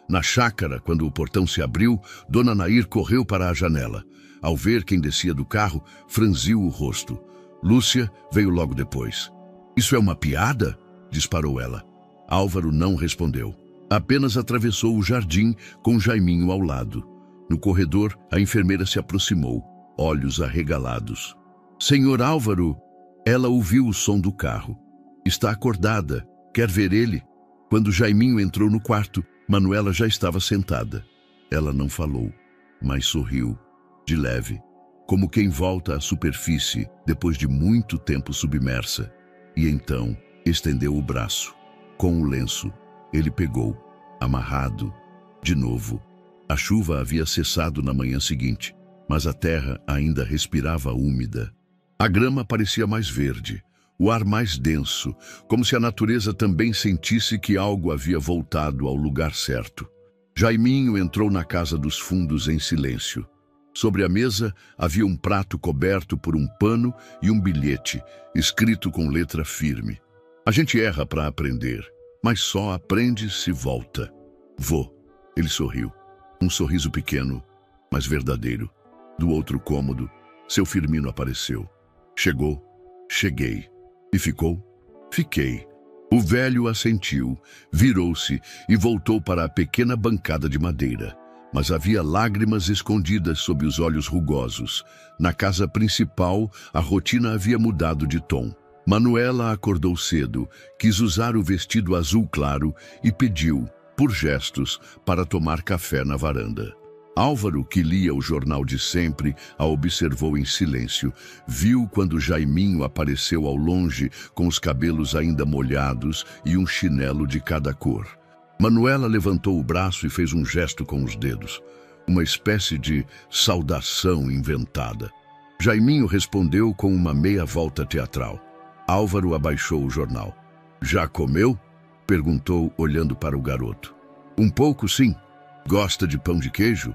[SPEAKER 1] Na chácara, quando o portão se abriu, Dona Nair correu para a janela. Ao ver quem descia do carro, franziu o rosto. Lúcia veio logo depois. "Isso é uma piada?" disparou ela. Álvaro não respondeu. Apenas atravessou o jardim com Jaiminho ao lado. No corredor, a enfermeira se aproximou, olhos arregalados. "Senhor Álvaro!" Ela ouviu o som do carro. "Está acordada. Quer ver ele?" Quando Jaiminho entrou no quarto, Manuela já estava sentada. Ela não falou, mas sorriu, de leve, como quem volta à superfície depois de muito tempo submersa. E então estendeu o braço. Com o lenço, ele pegou, amarrado, de novo. A chuva havia cessado na manhã seguinte, mas a terra ainda respirava úmida. A grama parecia mais verde, o ar mais denso, como se a natureza também sentisse que algo havia voltado ao lugar certo. Jaiminho entrou na casa dos fundos em silêncio. Sobre a mesa havia um prato coberto por um pano e um bilhete, escrito com letra firme. "A gente erra para aprender, mas só aprende se volta. Vô." Ele sorriu. Um sorriso pequeno, mas verdadeiro. Do outro cômodo, seu Firmino apareceu. "Chegou?" "Cheguei." "E ficou?" "Fiquei." O velho assentiu, virou-se e voltou para a pequena bancada de madeira. Mas havia lágrimas escondidas sob os olhos rugosos. Na casa principal, a rotina havia mudado de tom. Manuela acordou cedo, quis usar o vestido azul claro e pediu, por gestos, para tomar café na varanda. Álvaro, que lia o jornal de sempre, a observou em silêncio. Viu quando Jaiminho apareceu ao longe, com os cabelos ainda molhados e um chinelo de cada cor. Manuela levantou o braço e fez um gesto com os dedos, uma espécie de saudação inventada. Jaiminho respondeu com uma meia volta teatral. Álvaro abaixou o jornal. "Já comeu?" perguntou, olhando para o garoto. "Um pouco, sim." "Gosta de pão de queijo?"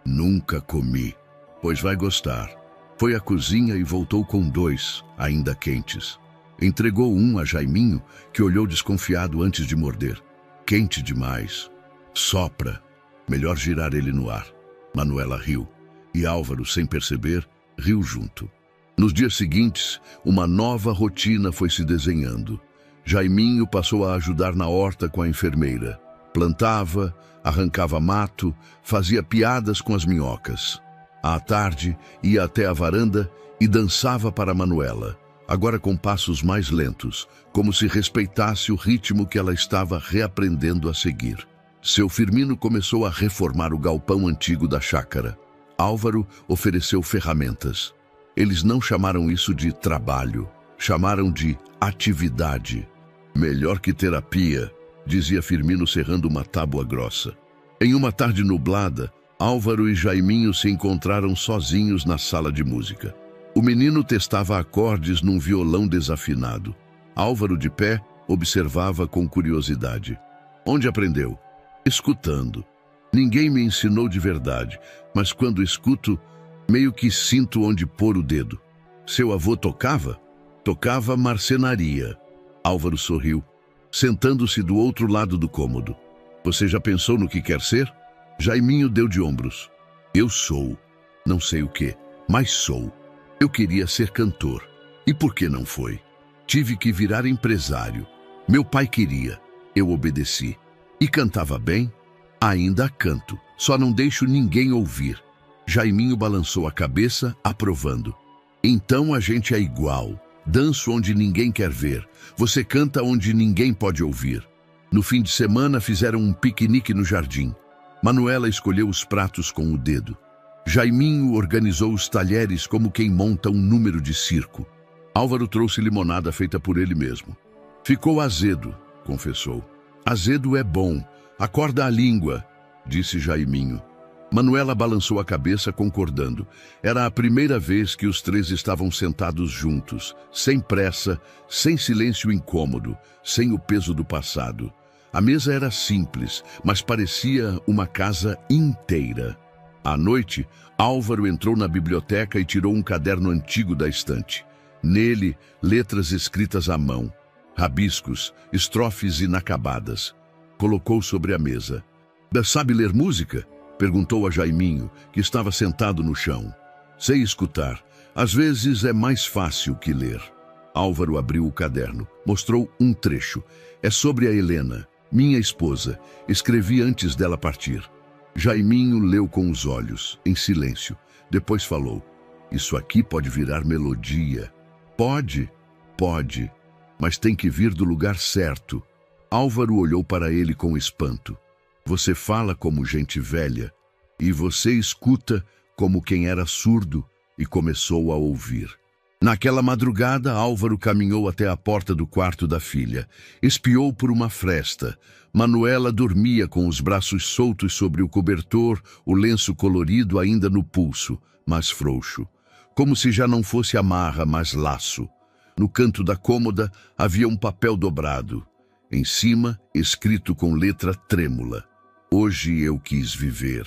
[SPEAKER 1] "Nunca comi." "Pois vai gostar." Foi à cozinha e voltou com 2, ainda quentes. Entregou um a Jaiminho, que olhou desconfiado antes de morder. "Quente demais." "Sopra. Melhor girar ele no ar." Manuela riu, e Álvaro, sem perceber, riu junto. Nos dias seguintes, uma nova rotina foi se desenhando. Jaiminho passou a ajudar na horta com a enfermeira. Plantava, arrancava mato, fazia piadas com as minhocas. À tarde, ia até a varanda e dançava para Manuela, agora com passos mais lentos, como se respeitasse o ritmo que ela estava reaprendendo a seguir. Seu Firmino começou a reformar o galpão antigo da chácara. Álvaro ofereceu ferramentas. Eles não chamaram isso de trabalho, chamaram de atividade. "Melhor que terapia", dizia Firmino cerrando uma tábua grossa. Em uma tarde nublada, Álvaro e Jaiminho se encontraram sozinhos na sala de música. O menino testava acordes num violão desafinado. Álvaro, de pé, observava com curiosidade. "Onde aprendeu?" "Escutando. Ninguém me ensinou de verdade, mas quando escuto, meio que sinto onde pôr o dedo." "Seu avô tocava?" "Tocava marcenaria." Álvaro sorriu, sentando-se do outro lado do cômodo. "Você já pensou no que quer ser?" Jaiminho deu de ombros. "Eu sou. Não sei o quê, mas sou. Eu queria ser cantor. E por que não foi? Tive que virar empresário. Meu pai queria. Eu obedeci. E cantava bem? Ainda canto. Só não deixo ninguém ouvir." Jaiminho balançou a cabeça, aprovando. "Então a gente é igual. Danço onde ninguém quer ver. Você canta onde ninguém pode ouvir." No fim de semana fizeram um piquenique no jardim. Manuela escolheu os pratos com o dedo. Jaiminho organizou os talheres como quem monta um número de circo. Álvaro trouxe limonada feita por ele mesmo. "Ficou azedo", confessou. "Azedo é bom. Acorda a língua", disse Jaiminho. Manuela balançou a cabeça, concordando. Era a primeira vez que os três estavam sentados juntos, sem pressa, sem silêncio incômodo, sem o peso do passado. A mesa era simples, mas parecia uma casa inteira. À noite, Álvaro entrou na biblioteca e tirou um caderno antigo da estante. Nele, letras escritas à mão, rabiscos, estrofes inacabadas. Colocou sobre a mesa. Sabe ler música? Perguntou a Jaiminho, que estava sentado no chão. Sei escutar. Às vezes é mais fácil que ler. Álvaro abriu o caderno. Mostrou um trecho. É sobre a Helena, minha esposa. Escrevi antes dela partir. Jaiminho leu com os olhos, em silêncio. Depois falou. Isso aqui pode virar melodia. Pode, mas tem que vir do lugar certo. Álvaro olhou para ele com espanto. Você fala como gente velha, e você escuta como quem era surdo e começou a ouvir. Naquela madrugada, Álvaro caminhou até a porta do quarto da filha. Espiou por uma fresta. Manuela dormia com os braços soltos sobre o cobertor, o lenço colorido ainda no pulso, mas frouxo. Como se já não fosse amarra, mas laço. No canto da cômoda havia um papel dobrado. Em cima, escrito com letra trêmula. Hoje eu quis viver.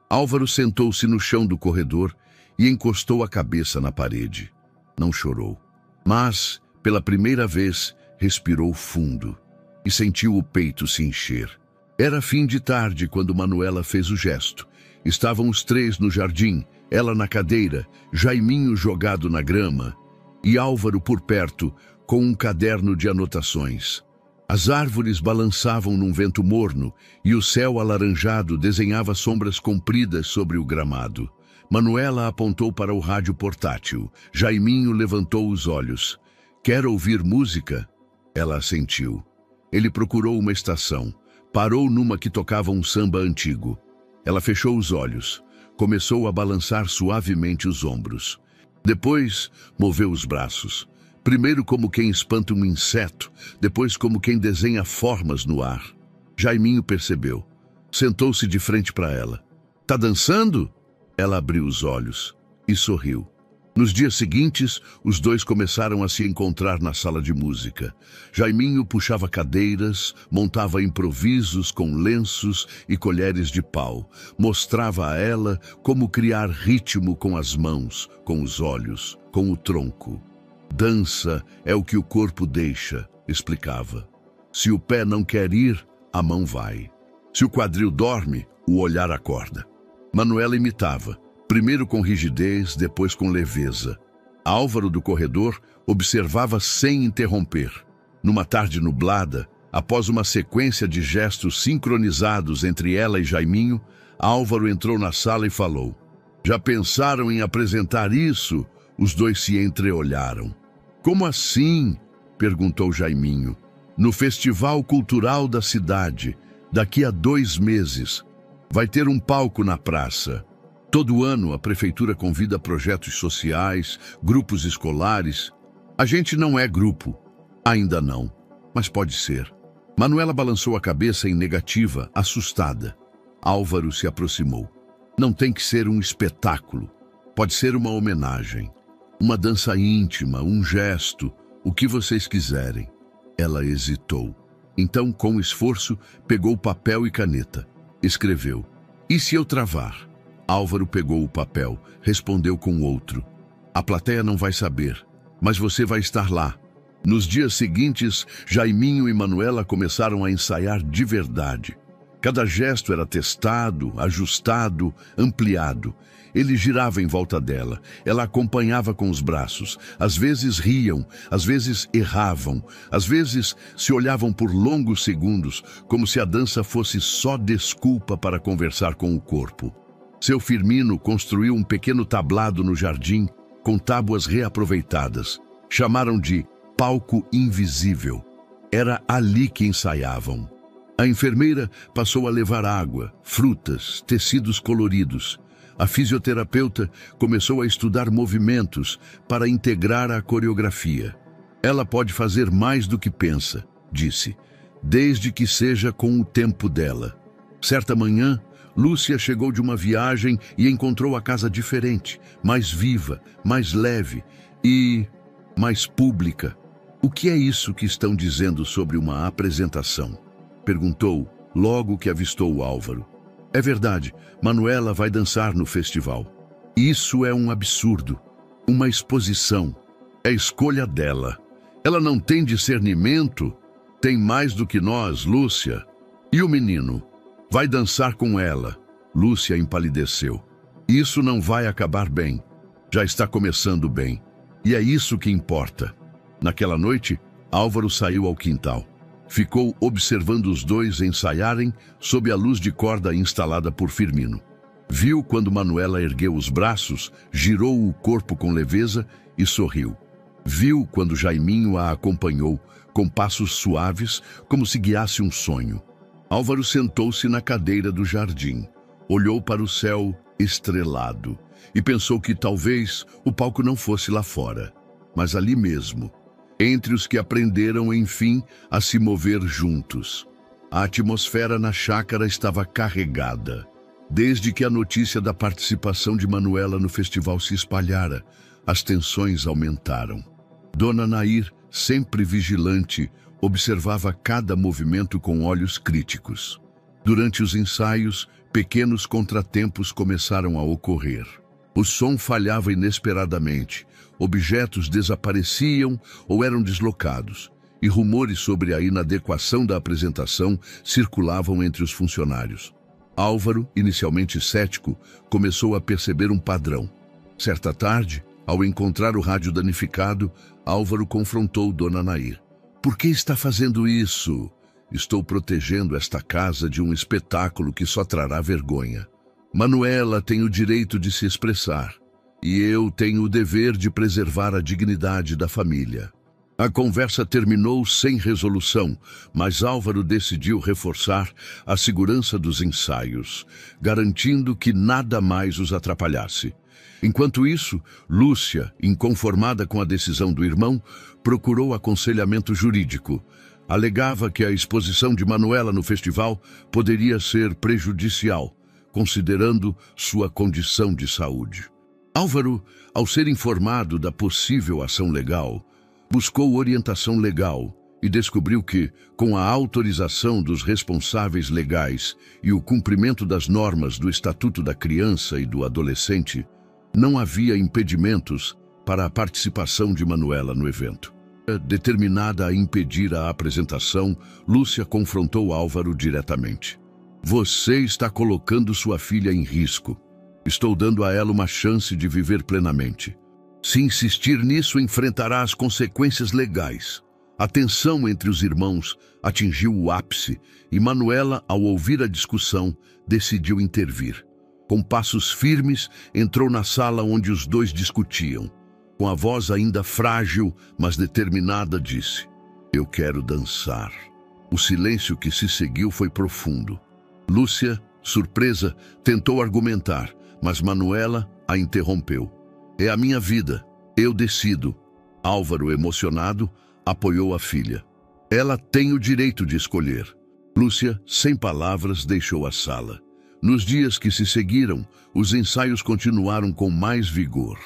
[SPEAKER 1] Álvaro sentou-se no chão do corredor e encostou a cabeça na parede. Não chorou, mas, pela primeira vez, respirou fundo e sentiu o peito se encher. Era fim de tarde quando Manuela fez o gesto. Estavam os três no jardim, ela na cadeira, Jaiminho jogado na grama e Álvaro por perto com um caderno de anotações. As árvores balançavam num vento morno e o céu alaranjado desenhava sombras compridas sobre o gramado. Manuela apontou para o rádio portátil. Jaiminho levantou os olhos. Quer ouvir música? Ela assentiu. Ele procurou uma estação. Parou numa que tocava um samba antigo. Ela fechou os olhos. Começou a balançar suavemente os ombros. Depois, moveu os braços. Primeiro como quem espanta um inseto, depois como quem desenha formas no ar. Jaiminho percebeu. Sentou-se de frente para ela. Tá dançando? Ela abriu os olhos e sorriu. Nos dias seguintes, os dois começaram a se encontrar na sala de música. Jaiminho puxava cadeiras, montava improvisos com lenços e colheres de pau. Mostrava a ela como criar ritmo com as mãos, com os olhos, com o tronco. Dança é o que o corpo deixa, explicava. Se o pé não quer ir, a mão vai. Se o quadril dorme, o olhar acorda. Manuela imitava, primeiro com rigidez, depois com leveza. Álvaro do corredor observava sem interromper. Numa tarde nublada, após uma sequência de gestos sincronizados entre ela e Jaiminho, Álvaro entrou na sala e falou. Já pensaram em apresentar isso? Os dois se entreolharam. Como assim? Perguntou Jaiminho. No Festival Cultural da cidade, daqui a 2 meses. Vai ter um palco na praça. Todo ano a prefeitura convida projetos sociais, grupos escolares. A gente não é grupo. Ainda não, mas pode ser. Manuela balançou a cabeça em negativa, assustada. Álvaro se aproximou. Não tem que ser um espetáculo. Pode ser uma homenagem. Uma dança íntima, um gesto, o que vocês quiserem. Ela hesitou. Então, com esforço, pegou papel e caneta. Escreveu. E se eu travar? Álvaro pegou o papel, respondeu com outro. A plateia não vai saber, mas você vai estar lá. Nos dias seguintes, Jaiminho e Manuela começaram a ensaiar de verdade. Cada gesto era testado, ajustado, ampliado. Ele girava em volta dela. Ela acompanhava com os braços. Às vezes riam, às vezes erravam, às vezes se olhavam por longos segundos, como se a dança fosse só desculpa para conversar com o corpo. Seu Firmino construiu um pequeno tablado no jardim com tábuas reaproveitadas. Chamaram de palco invisível. Era ali que ensaiavam. A enfermeira passou a levar água, frutas, tecidos coloridos. A fisioterapeuta começou a estudar movimentos para integrar a coreografia. Ela pode fazer mais do que pensa, disse, desde que seja com o tempo dela. Certa manhã, Lúcia chegou de uma viagem e encontrou a casa diferente, mais viva, mais leve e mais pública. O que é isso que estão dizendo sobre uma apresentação? Perguntou, logo que avistou o Álvaro. É verdade, Manuela vai dançar no festival. Isso é um absurdo, uma exposição. É escolha dela. Ela não tem discernimento? Tem mais do que nós, Lúcia. E o menino? Vai dançar com ela. Lúcia empalideceu. Isso não vai acabar bem. Já está começando bem. E é isso que importa. Naquela noite, Álvaro saiu ao quintal. Ficou observando os dois ensaiarem sob a luz de corda instalada por Firmino. Viu quando Manuela ergueu os braços, girou o corpo com leveza e sorriu. Viu quando Jaiminho a acompanhou, com passos suaves, como se guiasse um sonho. Álvaro sentou-se na cadeira do jardim, olhou para o céu estrelado e pensou que talvez o palco não fosse lá fora, mas ali mesmo, entre os que aprenderam, enfim, a se mover juntos. A atmosfera na chácara estava carregada. Desde que a notícia da participação de Manuela no festival se espalhara, as tensões aumentaram. Dona Nair, sempre vigilante, observava cada movimento com olhos críticos. Durante os ensaios, pequenos contratempos começaram a ocorrer. O som falhava inesperadamente, objetos desapareciam ou eram deslocados, e rumores sobre a inadequação da apresentação circulavam entre os funcionários. Álvaro, inicialmente cético, começou a perceber um padrão. Certa tarde, ao encontrar o rádio danificado, Álvaro confrontou Dona Nair. Por que está fazendo isso? Estou protegendo esta casa de um espetáculo que só trará vergonha. Manuela tem o direito de se expressar, e eu tenho o dever de preservar a dignidade da família. A conversa terminou sem resolução, mas Álvaro decidiu reforçar a segurança dos ensaios, garantindo que nada mais os atrapalhasse. Enquanto isso, Lúcia, inconformada com a decisão do irmão, procurou aconselhamento jurídico. Alegava que a exposição de Manuela no festival poderia ser prejudicial, considerando sua condição de saúde. Álvaro, ao ser informado da possível ação legal, buscou orientação legal e descobriu que, com a autorização dos responsáveis legais e o cumprimento das normas do Estatuto da Criança e do Adolescente, não havia impedimentos para a participação de Manuela no evento. Determinada a impedir a apresentação, Lúcia confrontou Álvaro diretamente. Você está colocando sua filha em risco. Estou dando a ela uma chance de viver plenamente. Se insistir nisso, enfrentará as consequências legais. A tensão entre os irmãos atingiu o ápice e Manuela, ao ouvir a discussão, decidiu intervir. Com passos firmes, entrou na sala onde os dois discutiam. Com a voz ainda frágil, mas determinada, disse: Eu quero dançar. O silêncio que se seguiu foi profundo. Lúcia, surpresa, tentou argumentar, mas Manuela a interrompeu. É a minha vida, eu decido. Álvaro, emocionado, apoiou a filha. Ela tem o direito de escolher. Lúcia, sem palavras, deixou a sala. Nos dias que se seguiram, os ensaios continuaram com mais vigor.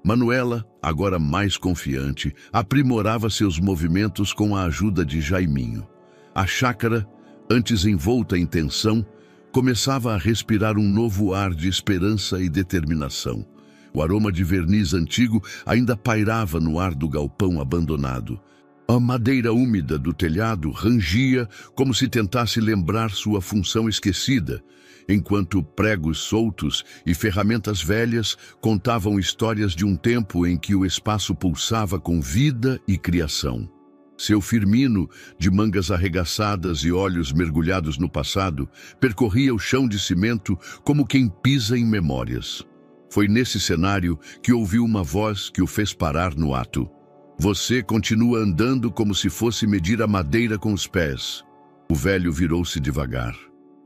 [SPEAKER 1] Manuela, agora mais confiante, aprimorava seus movimentos com a ajuda de Jaiminho. A chácara, antes envolta em tensão, começava a respirar um novo ar de esperança e determinação. O aroma de verniz antigo ainda pairava no ar do galpão abandonado. A madeira úmida do telhado rangia como se tentasse lembrar sua função esquecida, enquanto pregos soltos e ferramentas velhas contavam histórias de um tempo em que o espaço pulsava com vida e criação. Seu Firmino, de mangas arregaçadas e olhos mergulhados no passado, percorria o chão de cimento como quem pisa em memórias. Foi nesse cenário que ouviu uma voz que o fez parar no ato. Você continua andando como se fosse medir a madeira com os pés. O velho virou-se devagar.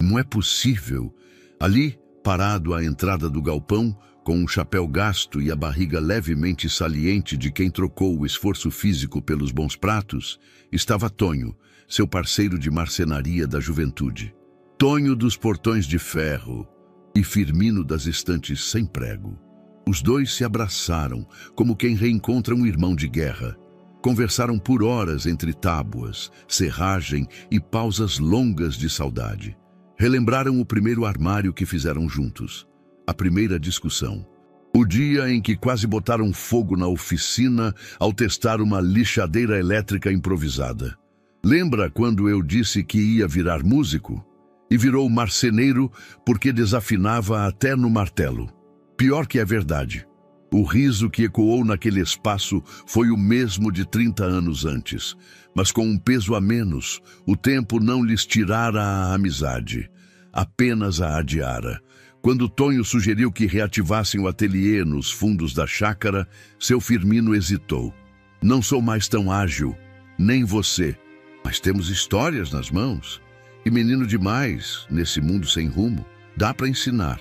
[SPEAKER 1] Não é possível. Ali, parado à entrada do galpão, com um chapéu gasto e a barriga levemente saliente de quem trocou o esforço físico pelos bons pratos, estava Tonho, seu parceiro de marcenaria da juventude. Tonho dos portões de ferro e Firmino das estantes sem prego. Os dois se abraçaram, como quem reencontra um irmão de guerra. Conversaram por horas entre tábuas, serragem e pausas longas de saudade. Relembraram o primeiro armário que fizeram juntos, a primeira discussão. O dia em que quase botaram fogo na oficina ao testar uma lixadeira elétrica improvisada. Lembra quando eu disse que ia virar músico? e virou marceneiro porque desafinava até no martelo. Pior que é verdade. O riso que ecoou naquele espaço foi o mesmo de 30 anos antes, mas com um peso a menos. O tempo não lhes tirara a amizade, apenas a adiara. Quando Tonho sugeriu que reativassem o ateliê nos fundos da chácara, seu Firmino hesitou. Não sou mais tão ágil, nem você, mas temos histórias nas mãos. E menino demais, nesse mundo sem rumo, dá para ensinar.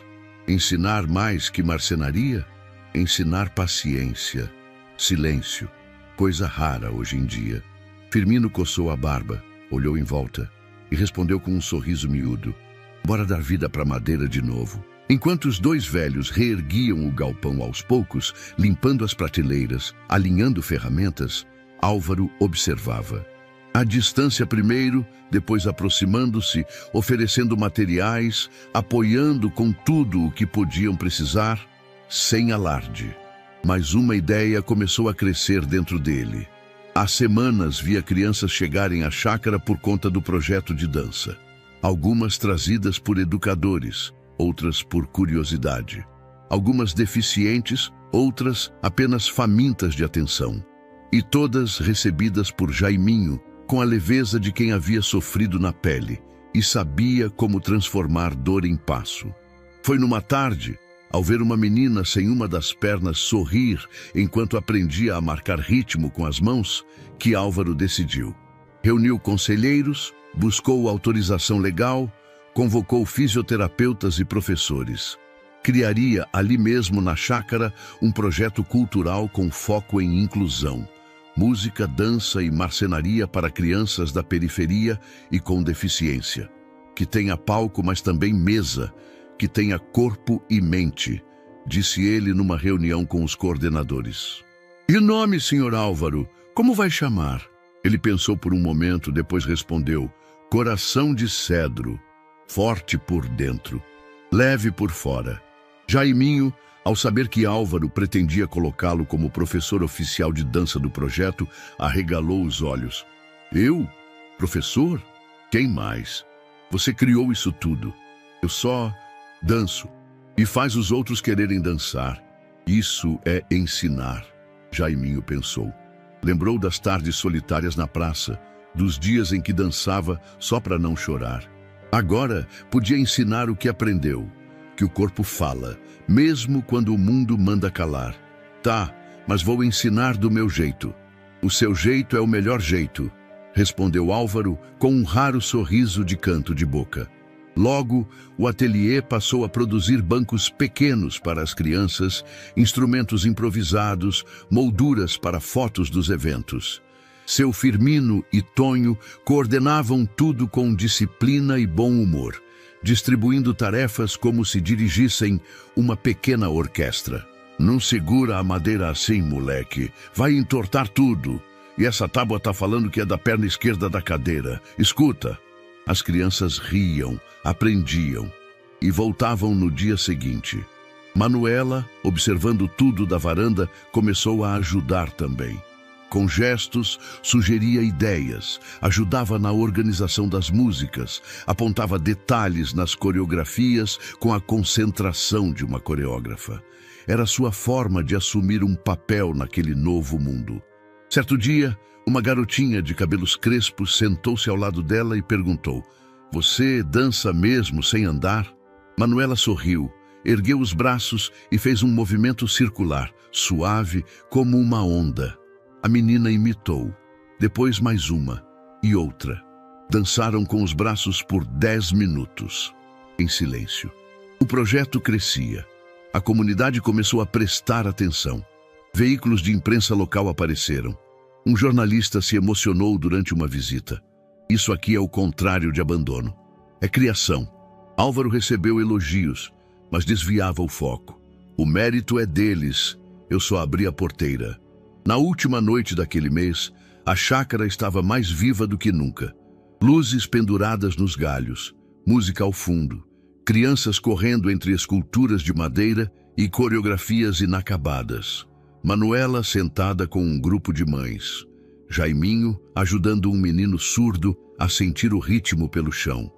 [SPEAKER 1] Ensinar mais que marcenaria? Ensinar paciência, silêncio, coisa rara hoje em dia. Firmino coçou a barba, olhou em volta e respondeu com um sorriso miúdo. Bora dar vida para a madeira de novo. Enquanto os dois velhos reerguiam o galpão aos poucos, limpando as prateleiras, alinhando ferramentas, Álvaro observava. À distância primeiro, depois aproximando-se, oferecendo materiais, apoiando com tudo o que podiam precisar, sem alarde. Mas uma ideia começou a crescer dentro dele. Há semanas via crianças chegarem à chácara por conta do projeto de dança. Algumas trazidas por educadores, outras por curiosidade. Algumas deficientes, outras apenas famintas de atenção. E todas recebidas por Jaiminho, com a leveza de quem havia sofrido na pele e sabia como transformar dor em passo. Foi numa tarde, ao ver uma menina sem uma das pernas sorrir enquanto aprendia a marcar ritmo com as mãos, que Álvaro decidiu. Reuniu conselheiros, buscou autorização legal, convocou fisioterapeutas e professores. Criaria ali mesmo na chácara um projeto cultural com foco em inclusão. Música, dança e marcenaria para crianças da periferia e com deficiência. Que tenha palco, mas também mesa. Que tenha corpo e mente, disse ele numa reunião com os coordenadores. E o nome, senhor Álvaro? Como vai chamar? Ele pensou por um momento, depois respondeu. Coração de cedro, forte por dentro, leve por fora. Jaiminho, ao saber que Álvaro pretendia colocá-lo como professor oficial de dança do projeto, arregalou os olhos. Eu? Professor? Quem mais? Você criou isso tudo. Eu só danço e faz os outros quererem dançar. Isso é ensinar, Jaiminho pensou. Lembrou das tardes solitárias na praça, dos dias em que dançava só para não chorar. Agora podia ensinar o que aprendeu, que o corpo fala, mesmo quando o mundo manda calar. Tá, mas vou ensinar do meu jeito. O seu jeito é o melhor jeito, respondeu Álvaro com um raro sorriso de canto de boca. Logo, o ateliê passou a produzir bancos pequenos para as crianças, instrumentos improvisados, molduras para fotos dos eventos. Seu Firmino e Tonho coordenavam tudo com disciplina e bom humor, distribuindo tarefas como se dirigissem uma pequena orquestra. Não segura a madeira assim, moleque. Vai entortar tudo. E essa tábua tá falando que é da perna esquerda da cadeira. Escuta. As crianças riam, aprendiam e voltavam no dia seguinte. Manuela, observando tudo da varanda, começou a ajudar também. Com gestos, sugeria ideias, ajudava na organização das músicas, apontava detalhes nas coreografias com a concentração de uma coreógrafa. Era sua forma de assumir um papel naquele novo mundo. Certo dia, uma garotinha de cabelos crespos sentou-se ao lado dela e perguntou: "Você dança mesmo sem andar?" Manuela sorriu, ergueu os braços e fez um movimento circular, suave como uma onda. A menina imitou, depois mais uma e outra. Dançaram com os braços por 10 minutos, em silêncio. O projeto crescia. A comunidade começou a prestar atenção. Veículos de imprensa local apareceram. Um jornalista se emocionou durante uma visita. Isso aqui é o contrário de abandono. É criação. Álvaro recebeu elogios, mas desviava o foco. O mérito é deles. Eu só abri a porteira. Na última noite daquele mês, a chácara estava mais viva do que nunca. Luzes penduradas nos galhos, música ao fundo, crianças correndo entre esculturas de madeira e coreografias inacabadas. Manuela sentada com um grupo de mães. Jaiminho ajudando um menino surdo a sentir o ritmo pelo chão.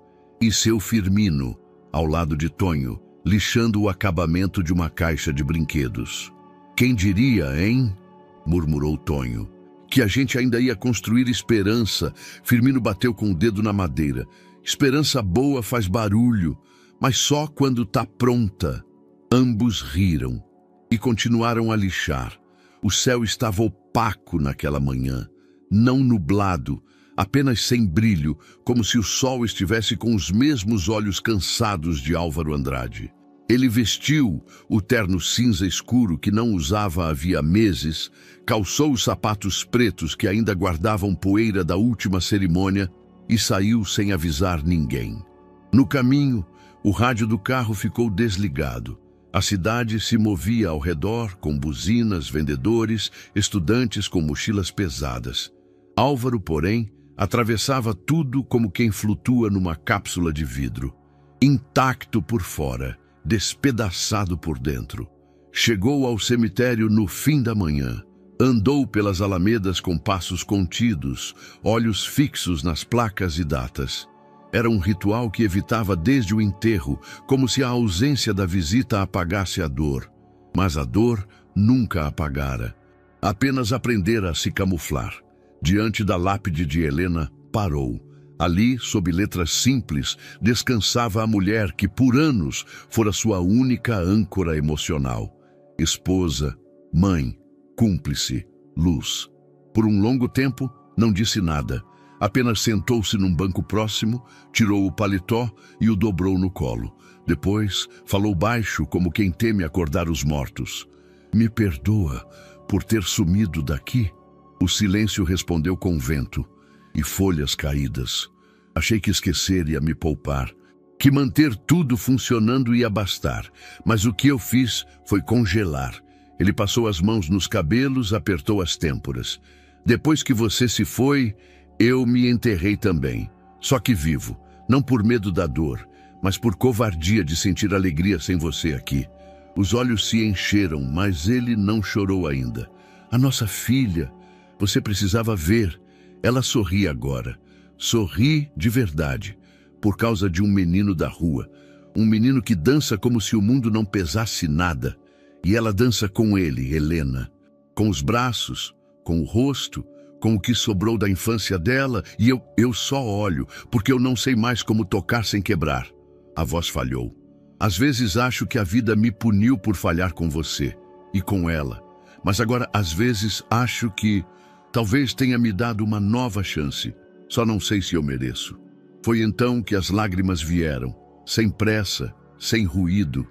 [SPEAKER 1] E seu Firmino, ao lado de Tonho, lixando o acabamento de uma caixa de brinquedos. Quem diria, hein? Murmurou Tonho. Que a gente ainda ia construir esperança. Firmino bateu com o dedo na madeira. Esperança boa faz barulho, mas só quando tá pronta. Ambos riram e continuaram a lixar. O céu estava opaco naquela manhã, não nublado, apenas sem brilho, como se o sol estivesse com os mesmos olhos cansados de Álvaro Andrade. Ele vestiu o terno cinza escuro que não usava havia meses, calçou os sapatos pretos que ainda guardavam poeira da última cerimônia e saiu sem avisar ninguém. No caminho, o rádio do carro ficou desligado. A cidade se movia ao redor, com buzinas, vendedores, estudantes com mochilas pesadas. Álvaro, porém, atravessava tudo como quem flutua numa cápsula de vidro. Intacto por fora, despedaçado por dentro. Chegou ao cemitério no fim da manhã. Andou pelas alamedas com passos contidos, olhos fixos nas placas e datas. Era um ritual que evitava desde o enterro, como se a ausência da visita apagasse a dor. Mas a dor nunca apagara. Apenas aprendera a se camuflar. Diante da lápide de Helena, parou. Ali, sob letras simples, descansava a mulher que, por anos, fora sua única âncora emocional. Esposa, mãe, cúmplice, luz. Por um longo tempo, não disse nada. Apenas sentou-se num banco próximo, tirou o paletó e o dobrou no colo. Depois, falou baixo, como quem teme acordar os mortos. Me perdoa por ter sumido daqui? O silêncio respondeu com vento e folhas caídas. Achei que esquecer ia me poupar, que manter tudo funcionando ia bastar, mas o que eu fiz foi congelar. Ele passou as mãos nos cabelos, apertou as têmporas. Depois que você se foi, eu me enterrei também, só que vivo, não por medo da dor, mas por covardia de sentir alegria sem você aqui. Os olhos se encheram, mas ele não chorou ainda. A nossa filha, você precisava ver. Ela sorri agora. Sorri de verdade, por causa de um menino da rua. Um menino que dança como se o mundo não pesasse nada. E ela dança com ele, Helena. Com os braços, com o rosto, com o que sobrou da infância dela, e eu só olho, porque eu não sei mais como tocar sem quebrar. A voz falhou. Às vezes acho que a vida me puniu por falhar com você e com ela. Mas agora, às vezes, acho que talvez tenha me dado uma nova chance. Só não sei se eu mereço. Foi então que as lágrimas vieram, sem pressa, sem ruído.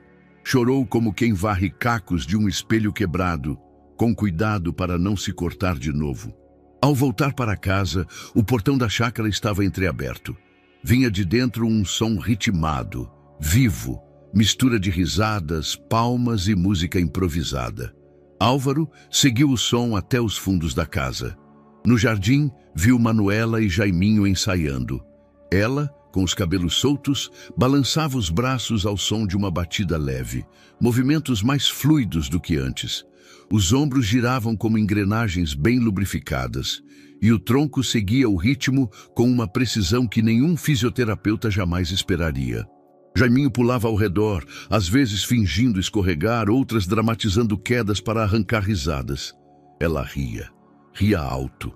[SPEAKER 1] Chorou como quem varre cacos de um espelho quebrado, com cuidado para não se cortar de novo. Ao voltar para casa, o portão da chácara estava entreaberto. Vinha de dentro um som ritmado, vivo, mistura de risadas, palmas e música improvisada. Álvaro seguiu o som até os fundos da casa. No jardim, viu Manuela e Jaiminho ensaiando. Ela, com os cabelos soltos, balançava os braços ao som de uma batida leve, movimentos mais fluidos do que antes. Os ombros giravam como engrenagens bem lubrificadas, e o tronco seguia o ritmo com uma precisão que nenhum fisioterapeuta jamais esperaria. Jaiminho pulava ao redor, às vezes fingindo escorregar, outras dramatizando quedas para arrancar risadas. Ela ria alto.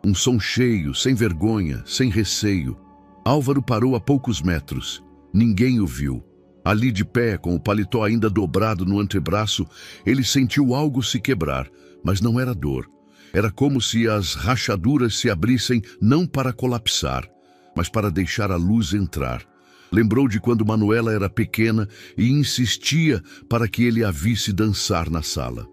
[SPEAKER 1] Um som cheio, sem vergonha, sem receio. Álvaro parou a poucos metros. Ninguém o viu. Ali de pé, com o paletó ainda dobrado no antebraço, ele sentiu algo se quebrar, mas não era dor. Era como se as rachaduras se abrissem não para colapsar, mas para deixar a luz entrar. Lembrou de quando Manuela era pequena e insistia para que ele a visse dançar na sala.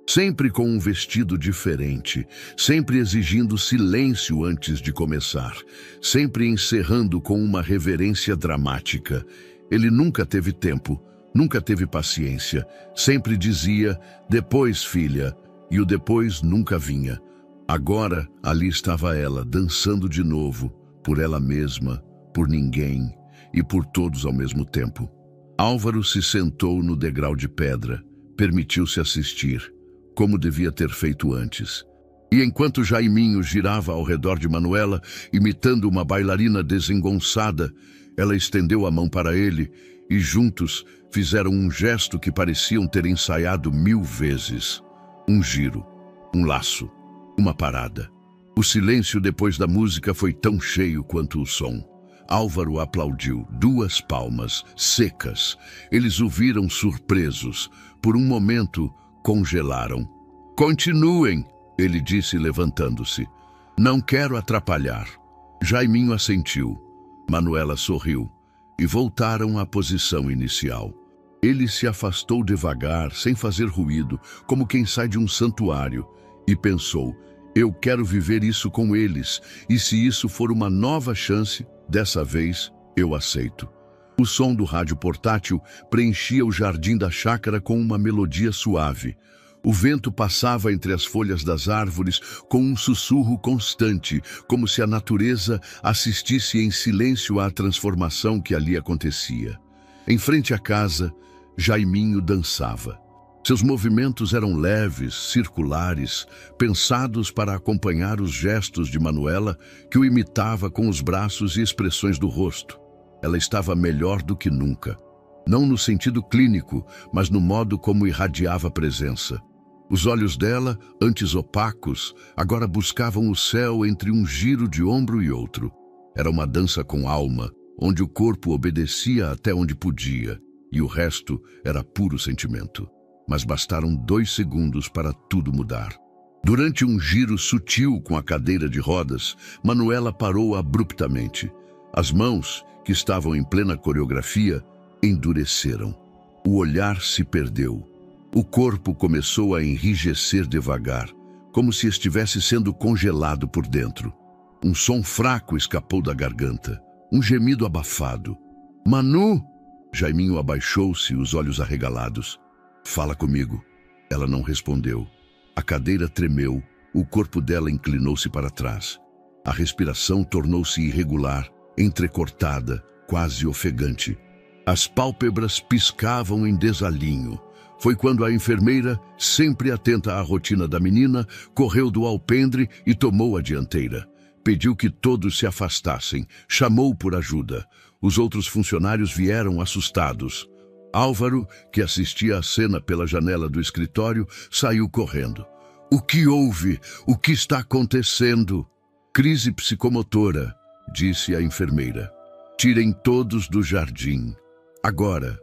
[SPEAKER 1] Sempre com um vestido diferente, sempre exigindo silêncio antes de começar, sempre encerrando com uma reverência dramática. Ele nunca teve tempo, nunca teve paciência, sempre dizia, depois, filha, e o depois nunca vinha. Agora, ali estava ela, dançando de novo, por ela mesma, por ninguém e por todos ao mesmo tempo. Álvaro se sentou no degrau de pedra, permitiu-se assistir, como devia ter feito antes. E enquanto Jaiminho girava ao redor de Manuela, imitando uma bailarina desengonçada, Ela estendeu a mão para ele e juntos fizeram um gesto que pareciam ter ensaiado 1000 vezes. Um giro, um laço, uma parada. O silêncio depois da música foi tão cheio quanto o som. Álvaro aplaudiu, 2 palmas, secas. Eles o viram surpresos. Por um momento, congelaram. Continuem, ele disse levantando-se. Não quero atrapalhar. Jaiminho assentiu. Manuela sorriu. E voltaram à posição inicial. Ele se afastou devagar, sem fazer ruído, como quem sai de um santuário, e pensou: eu quero viver isso com eles, e se isso for uma nova chance, dessa vez eu aceito. O som do rádio portátil preenchia o jardim da chácara com uma melodia suave. O vento passava entre as folhas das árvores com um sussurro constante, como se a natureza assistisse em silêncio à transformação que ali acontecia. Em frente à casa, Jaiminho dançava. Seus movimentos eram leves, circulares, pensados para acompanhar os gestos de Manuela, que o imitava com os braços e expressões do rosto. Ela estava melhor do que nunca. Não no sentido clínico, mas no modo como irradiava presença. Os olhos dela, antes opacos, agora buscavam o céu entre um giro de ombro e outro. Era uma dança com alma, onde o corpo obedecia até onde podia, e o resto era puro sentimento. Mas bastaram 2 segundos para tudo mudar. Durante um giro sutil com a cadeira de rodas, Manuela parou abruptamente. As mãos, que estavam em plena coreografia, endureceram. O olhar se perdeu. O corpo começou a enrijecer devagar, como se estivesse sendo congelado por dentro. Um som fraco escapou da garganta, um gemido abafado. Manu! Jaiminho abaixou-se, os olhos arregalados. Fala comigo. Ela não respondeu. A cadeira tremeu, o corpo dela inclinou-se para trás. A respiração tornou-se irregular, entrecortada, quase ofegante. As pálpebras piscavam em desalinho. Foi quando a enfermeira, sempre atenta à rotina da menina, correu do alpendre e tomou a dianteira. Pediu que todos se afastassem, chamou por ajuda. Os outros funcionários vieram assustados. Álvaro, que assistia à cena pela janela do escritório, saiu correndo. O que houve? O que está acontecendo? Crise psicomotora, disse a enfermeira. Tirem todos do jardim. Agora.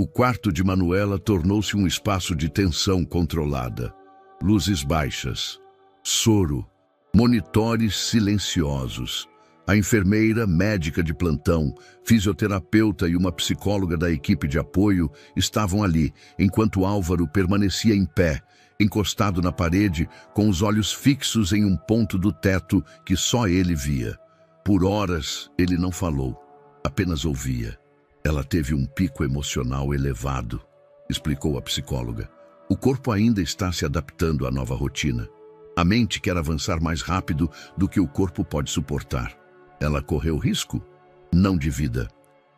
[SPEAKER 1] O quarto de Manuela tornou-se um espaço de tensão controlada. Luzes baixas, soro, monitores silenciosos. A enfermeira, médica de plantão, fisioterapeuta e uma psicóloga da equipe de apoio estavam ali, enquanto Álvaro permanecia em pé, encostado na parede, com os olhos fixos em um ponto do teto que só ele via. Por horas, ele não falou, apenas ouvia. Ela teve um pico emocional elevado, explicou a psicóloga. O corpo ainda está se adaptando à nova rotina. A mente quer avançar mais rápido do que o corpo pode suportar. Ela correu risco? Não de vida.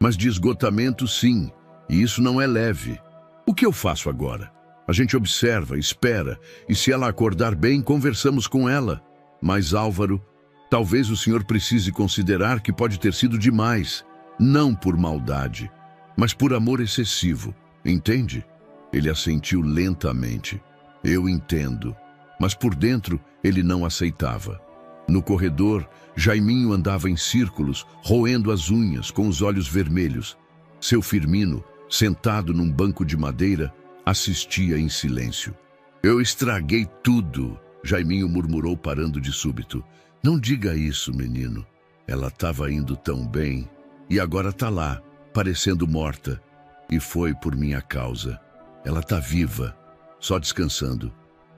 [SPEAKER 1] Mas de esgotamento, sim. E isso não é leve. O que eu faço agora? A gente observa, espera, e se ela acordar bem, conversamos com ela. Mas, Álvaro, talvez o senhor precise considerar que pode ter sido demais. Não por maldade, mas por amor excessivo. Entende? Ele assentiu lentamente. Eu entendo. Mas por dentro, ele não aceitava. No corredor, Jaiminho andava em círculos, roendo as unhas, com os olhos vermelhos. Seu Firmino, sentado num banco de madeira, assistia em silêncio. Eu estraguei tudo, Jaiminho murmurou parando de súbito. Não diga isso, menino. Ela estava indo tão bem. E agora tá lá, parecendo morta. E foi por minha causa. Ela tá viva, só descansando.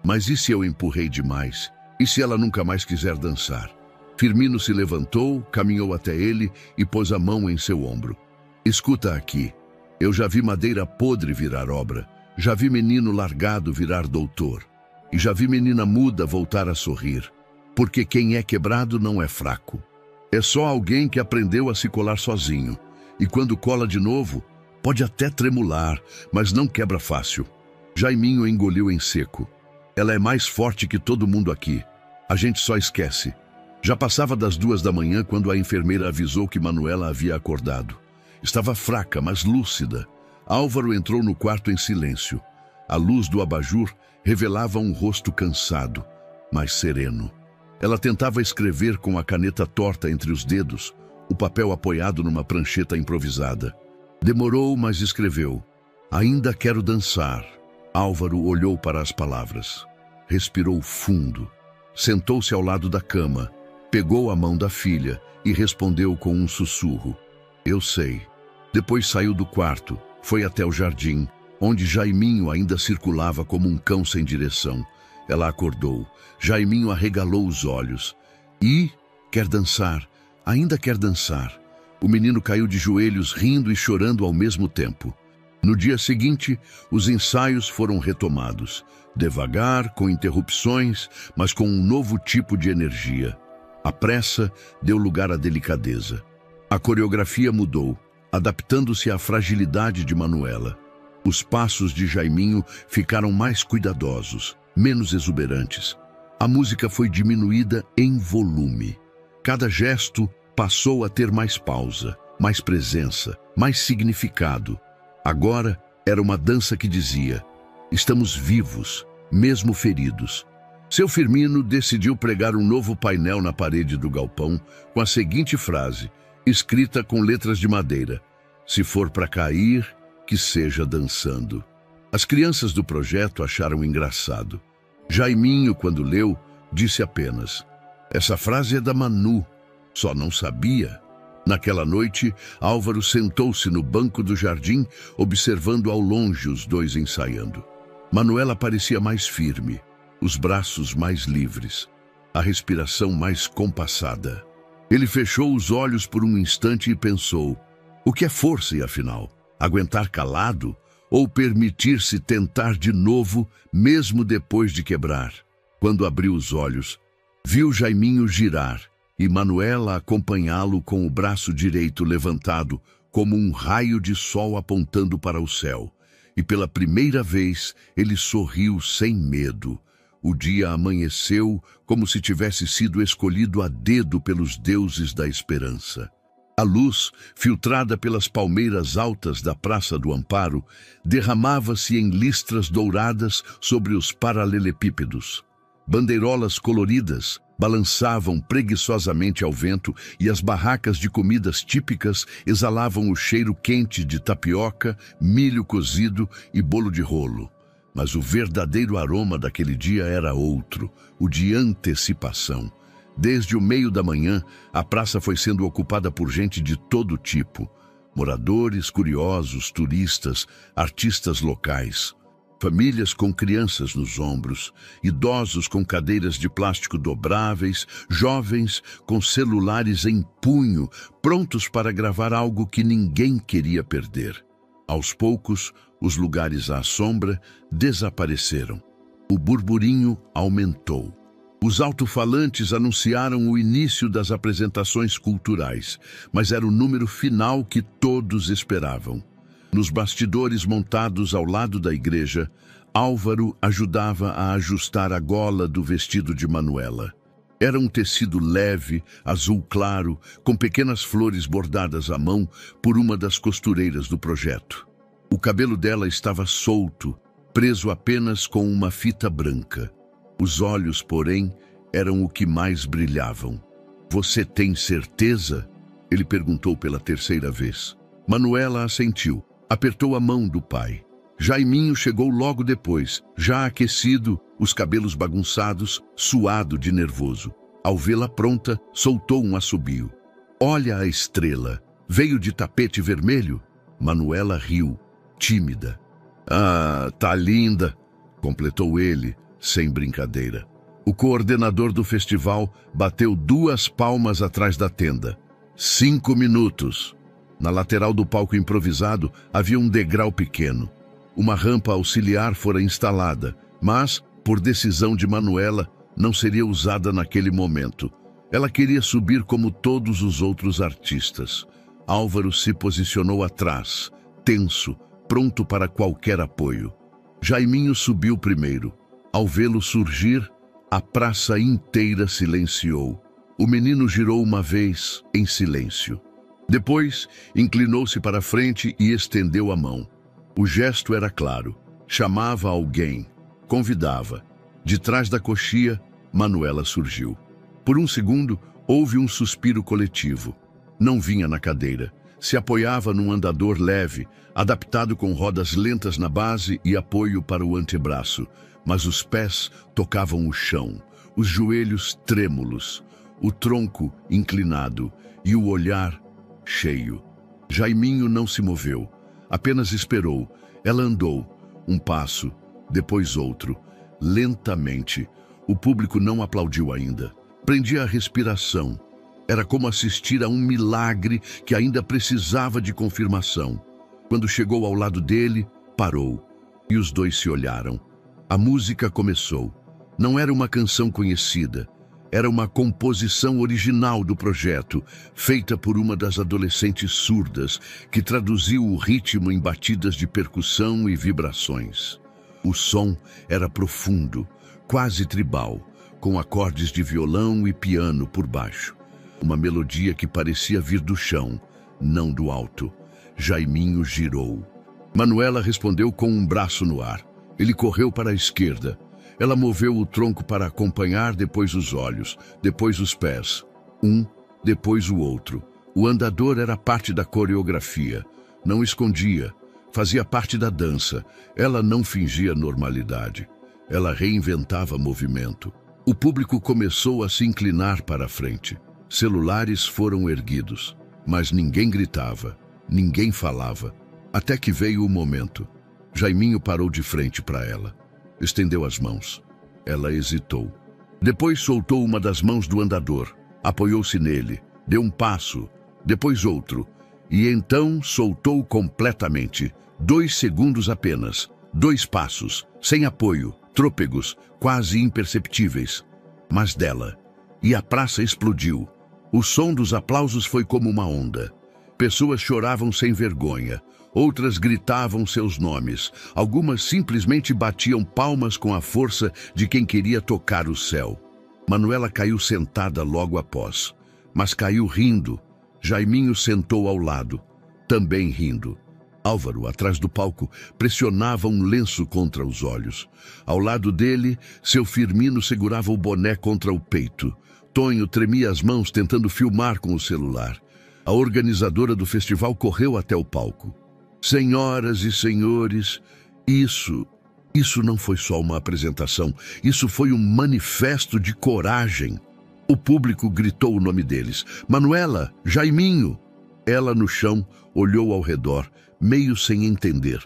[SPEAKER 1] Mas e se eu empurrei demais? E se ela nunca mais quiser dançar? Firmino se levantou, caminhou até ele e pôs a mão em seu ombro. Escuta aqui. Eu já vi madeira podre virar obra. Já vi menino largado virar doutor. E já vi menina muda voltar a sorrir. Porque quem é quebrado não é fraco. É só alguém que aprendeu a se colar sozinho. E quando cola de novo, pode até tremular, mas não quebra fácil. Jaiminho engoliu em seco. Ela é mais forte que todo mundo aqui. A gente só esquece. Já passava das 2 da manhã quando a enfermeira avisou que Manuela havia acordado. Estava fraca, mas lúcida. Álvaro entrou no quarto em silêncio. A luz do abajur revelava um rosto cansado, mas sereno. Ela tentava escrever com a caneta torta entre os dedos, o papel apoiado numa prancheta improvisada. Demorou, mas escreveu. Ainda quero dançar. Álvaro olhou para as palavras. Respirou fundo. Sentou-se ao lado da cama. Pegou a mão da filha e respondeu com um sussurro. Eu sei. Depois saiu do quarto, foi até o jardim, onde Jaiminho ainda circulava como um cão sem direção. Ela acordou. Jaiminho arregalou os olhos. E quer dançar, ainda quer dançar. O menino caiu de joelhos, rindo e chorando ao mesmo tempo. No dia seguinte, os ensaios foram retomados. Devagar, com interrupções, mas com um novo tipo de energia. A pressa deu lugar à delicadeza. A coreografia mudou, adaptando-se à fragilidade de Manuela. Os passos de Jaiminho ficaram mais cuidadosos, menos exuberantes. A música foi diminuída em volume. Cada gesto passou a ter mais pausa, mais presença, mais significado. Agora era uma dança que dizia: estamos vivos, mesmo feridos. Seu Firmino decidiu pregar um novo painel na parede do galpão com a seguinte frase, escrita com letras de madeira: se for para cair, que seja dançando. As crianças do projeto acharam engraçado. Jaiminho, quando leu, disse apenas: essa frase é da Manu, só não sabia. Naquela noite, Álvaro sentou-se no banco do jardim, observando ao longe os dois ensaiando. Manuela parecia mais firme, os braços mais livres, a respiração mais compassada. Ele fechou os olhos por um instante e pensou: o que é força, e afinal? Aguentar calado ou permitir-se tentar de novo, mesmo depois de quebrar? Quando abriu os olhos, viu Jaiminho girar e Manuela acompanhá-lo com o braço direito levantado, como um raio de sol apontando para o céu. E pela primeira vez ele sorriu sem medo. O dia amanheceu como se tivesse sido escolhido a dedo pelos deuses da esperança. A luz, filtrada pelas palmeiras altas da Praça do Amparo, derramava-se em listras douradas sobre os paralelepípedos. Bandeirolas coloridas balançavam preguiçosamente ao vento e as barracas de comidas típicas exalavam o cheiro quente de tapioca, milho cozido e bolo de rolo. Mas o verdadeiro aroma daquele dia era outro, o de antecipação. Desde o meio da manhã, a praça foi sendo ocupada por gente de todo tipo. Moradores, curiosos, turistas, artistas locais. Famílias com crianças nos ombros, idosos com cadeiras de plástico dobráveis, jovens com celulares em punho, prontos para gravar algo que ninguém queria perder. Aos poucos, os lugares à sombra desapareceram. O burburinho aumentou. Os alto-falantes anunciaram o início das apresentações culturais, mas era o número final que todos esperavam. Nos bastidores montados ao lado da igreja, Álvaro ajudava a ajustar a gola do vestido de Manuela. Era um tecido leve, azul claro, com pequenas flores bordadas à mão por uma das costureiras do projeto. O cabelo dela estava solto, preso apenas com uma fita branca. Os olhos, porém, eram o que mais brilhavam. Você tem certeza? Ele perguntou pela terceira vez. Manuela assentiu. Apertou a mão do pai. Jaiminho chegou logo depois, já aquecido, os cabelos bagunçados, suado de nervoso. Ao vê-la pronta, soltou um assobio. Olha a estrela. Veio de tapete vermelho? Manuela riu, tímida. Ah, tá linda, completou ele, sem brincadeira. O coordenador do festival bateu 2 palmas atrás da tenda. 5 minutos. Na lateral do palco improvisado havia um degrau pequeno. Uma rampa auxiliar fora instalada, mas, por decisão de Manuela, não seria usada naquele momento. Ela queria subir como todos os outros artistas. Álvaro se posicionou atrás, tenso, pronto para qualquer apoio. Jaiminho subiu primeiro. Ao vê-lo surgir, a praça inteira silenciou. O menino girou uma vez, em silêncio. Depois, inclinou-se para a frente e estendeu a mão. O gesto era claro. Chamava alguém. Convidava. De trás da coxia, Manuela surgiu. Por um segundo, houve um suspiro coletivo. Não vinha na cadeira. Se apoiava num andador leve, adaptado com rodas lentas na base e apoio para o antebraço. Mas os pés tocavam o chão, os joelhos trêmulos, o tronco inclinado e o olhar cheio. Jaiminho não se moveu, apenas esperou. Ela andou, um passo, depois outro, lentamente. O público não aplaudiu ainda. Prendia a respiração. Era como assistir a um milagre que ainda precisava de confirmação. Quando chegou ao lado dele, parou, e os dois se olharam. A música começou. Não era uma canção conhecida. Era uma composição original do projeto, feita por uma das adolescentes surdas, que traduziu o ritmo em batidas de percussão e vibrações. O som era profundo, quase tribal, com acordes de violão e piano por baixo. Uma melodia que parecia vir do chão, não do alto. Jaiminho girou. Manuela respondeu com um braço no ar. Ele correu para a esquerda. Ela moveu o tronco para acompanhar, depois os olhos, depois os pés. Um, depois o outro. O andador era parte da coreografia. Não escondia. Fazia parte da dança. Ela não fingia normalidade. Ela reinventava movimento. O público começou a se inclinar para a frente. Celulares foram erguidos, mas ninguém gritava, ninguém falava. Até que veio o momento. Jaiminho parou de frente para ela. Estendeu as mãos. Ela hesitou. Depois soltou uma das mãos do andador. Apoiou-se nele. Deu um passo, depois outro. E então soltou completamente. 2 segundos apenas. 2 passos, sem apoio, trôpegos, quase imperceptíveis. Mas dela. E a praça explodiu. O som dos aplausos foi como uma onda. Pessoas choravam sem vergonha. Outras gritavam seus nomes. Algumas simplesmente batiam palmas com a força de quem queria tocar o céu. Manuela caiu sentada logo após. Mas caiu rindo. Jaiminho sentou ao lado, também rindo. Álvaro, atrás do palco, pressionava um lenço contra os olhos. Ao lado dele, seu Firmino segurava o boné contra o peito. Tonho tremia as mãos tentando filmar com o celular. A organizadora do festival correu até o palco. Senhoras e senhores, isso não foi só uma apresentação. Isso foi um manifesto de coragem. O público gritou o nome deles. Manuela, Jaiminho. Ela, no chão, olhou ao redor, meio sem entender.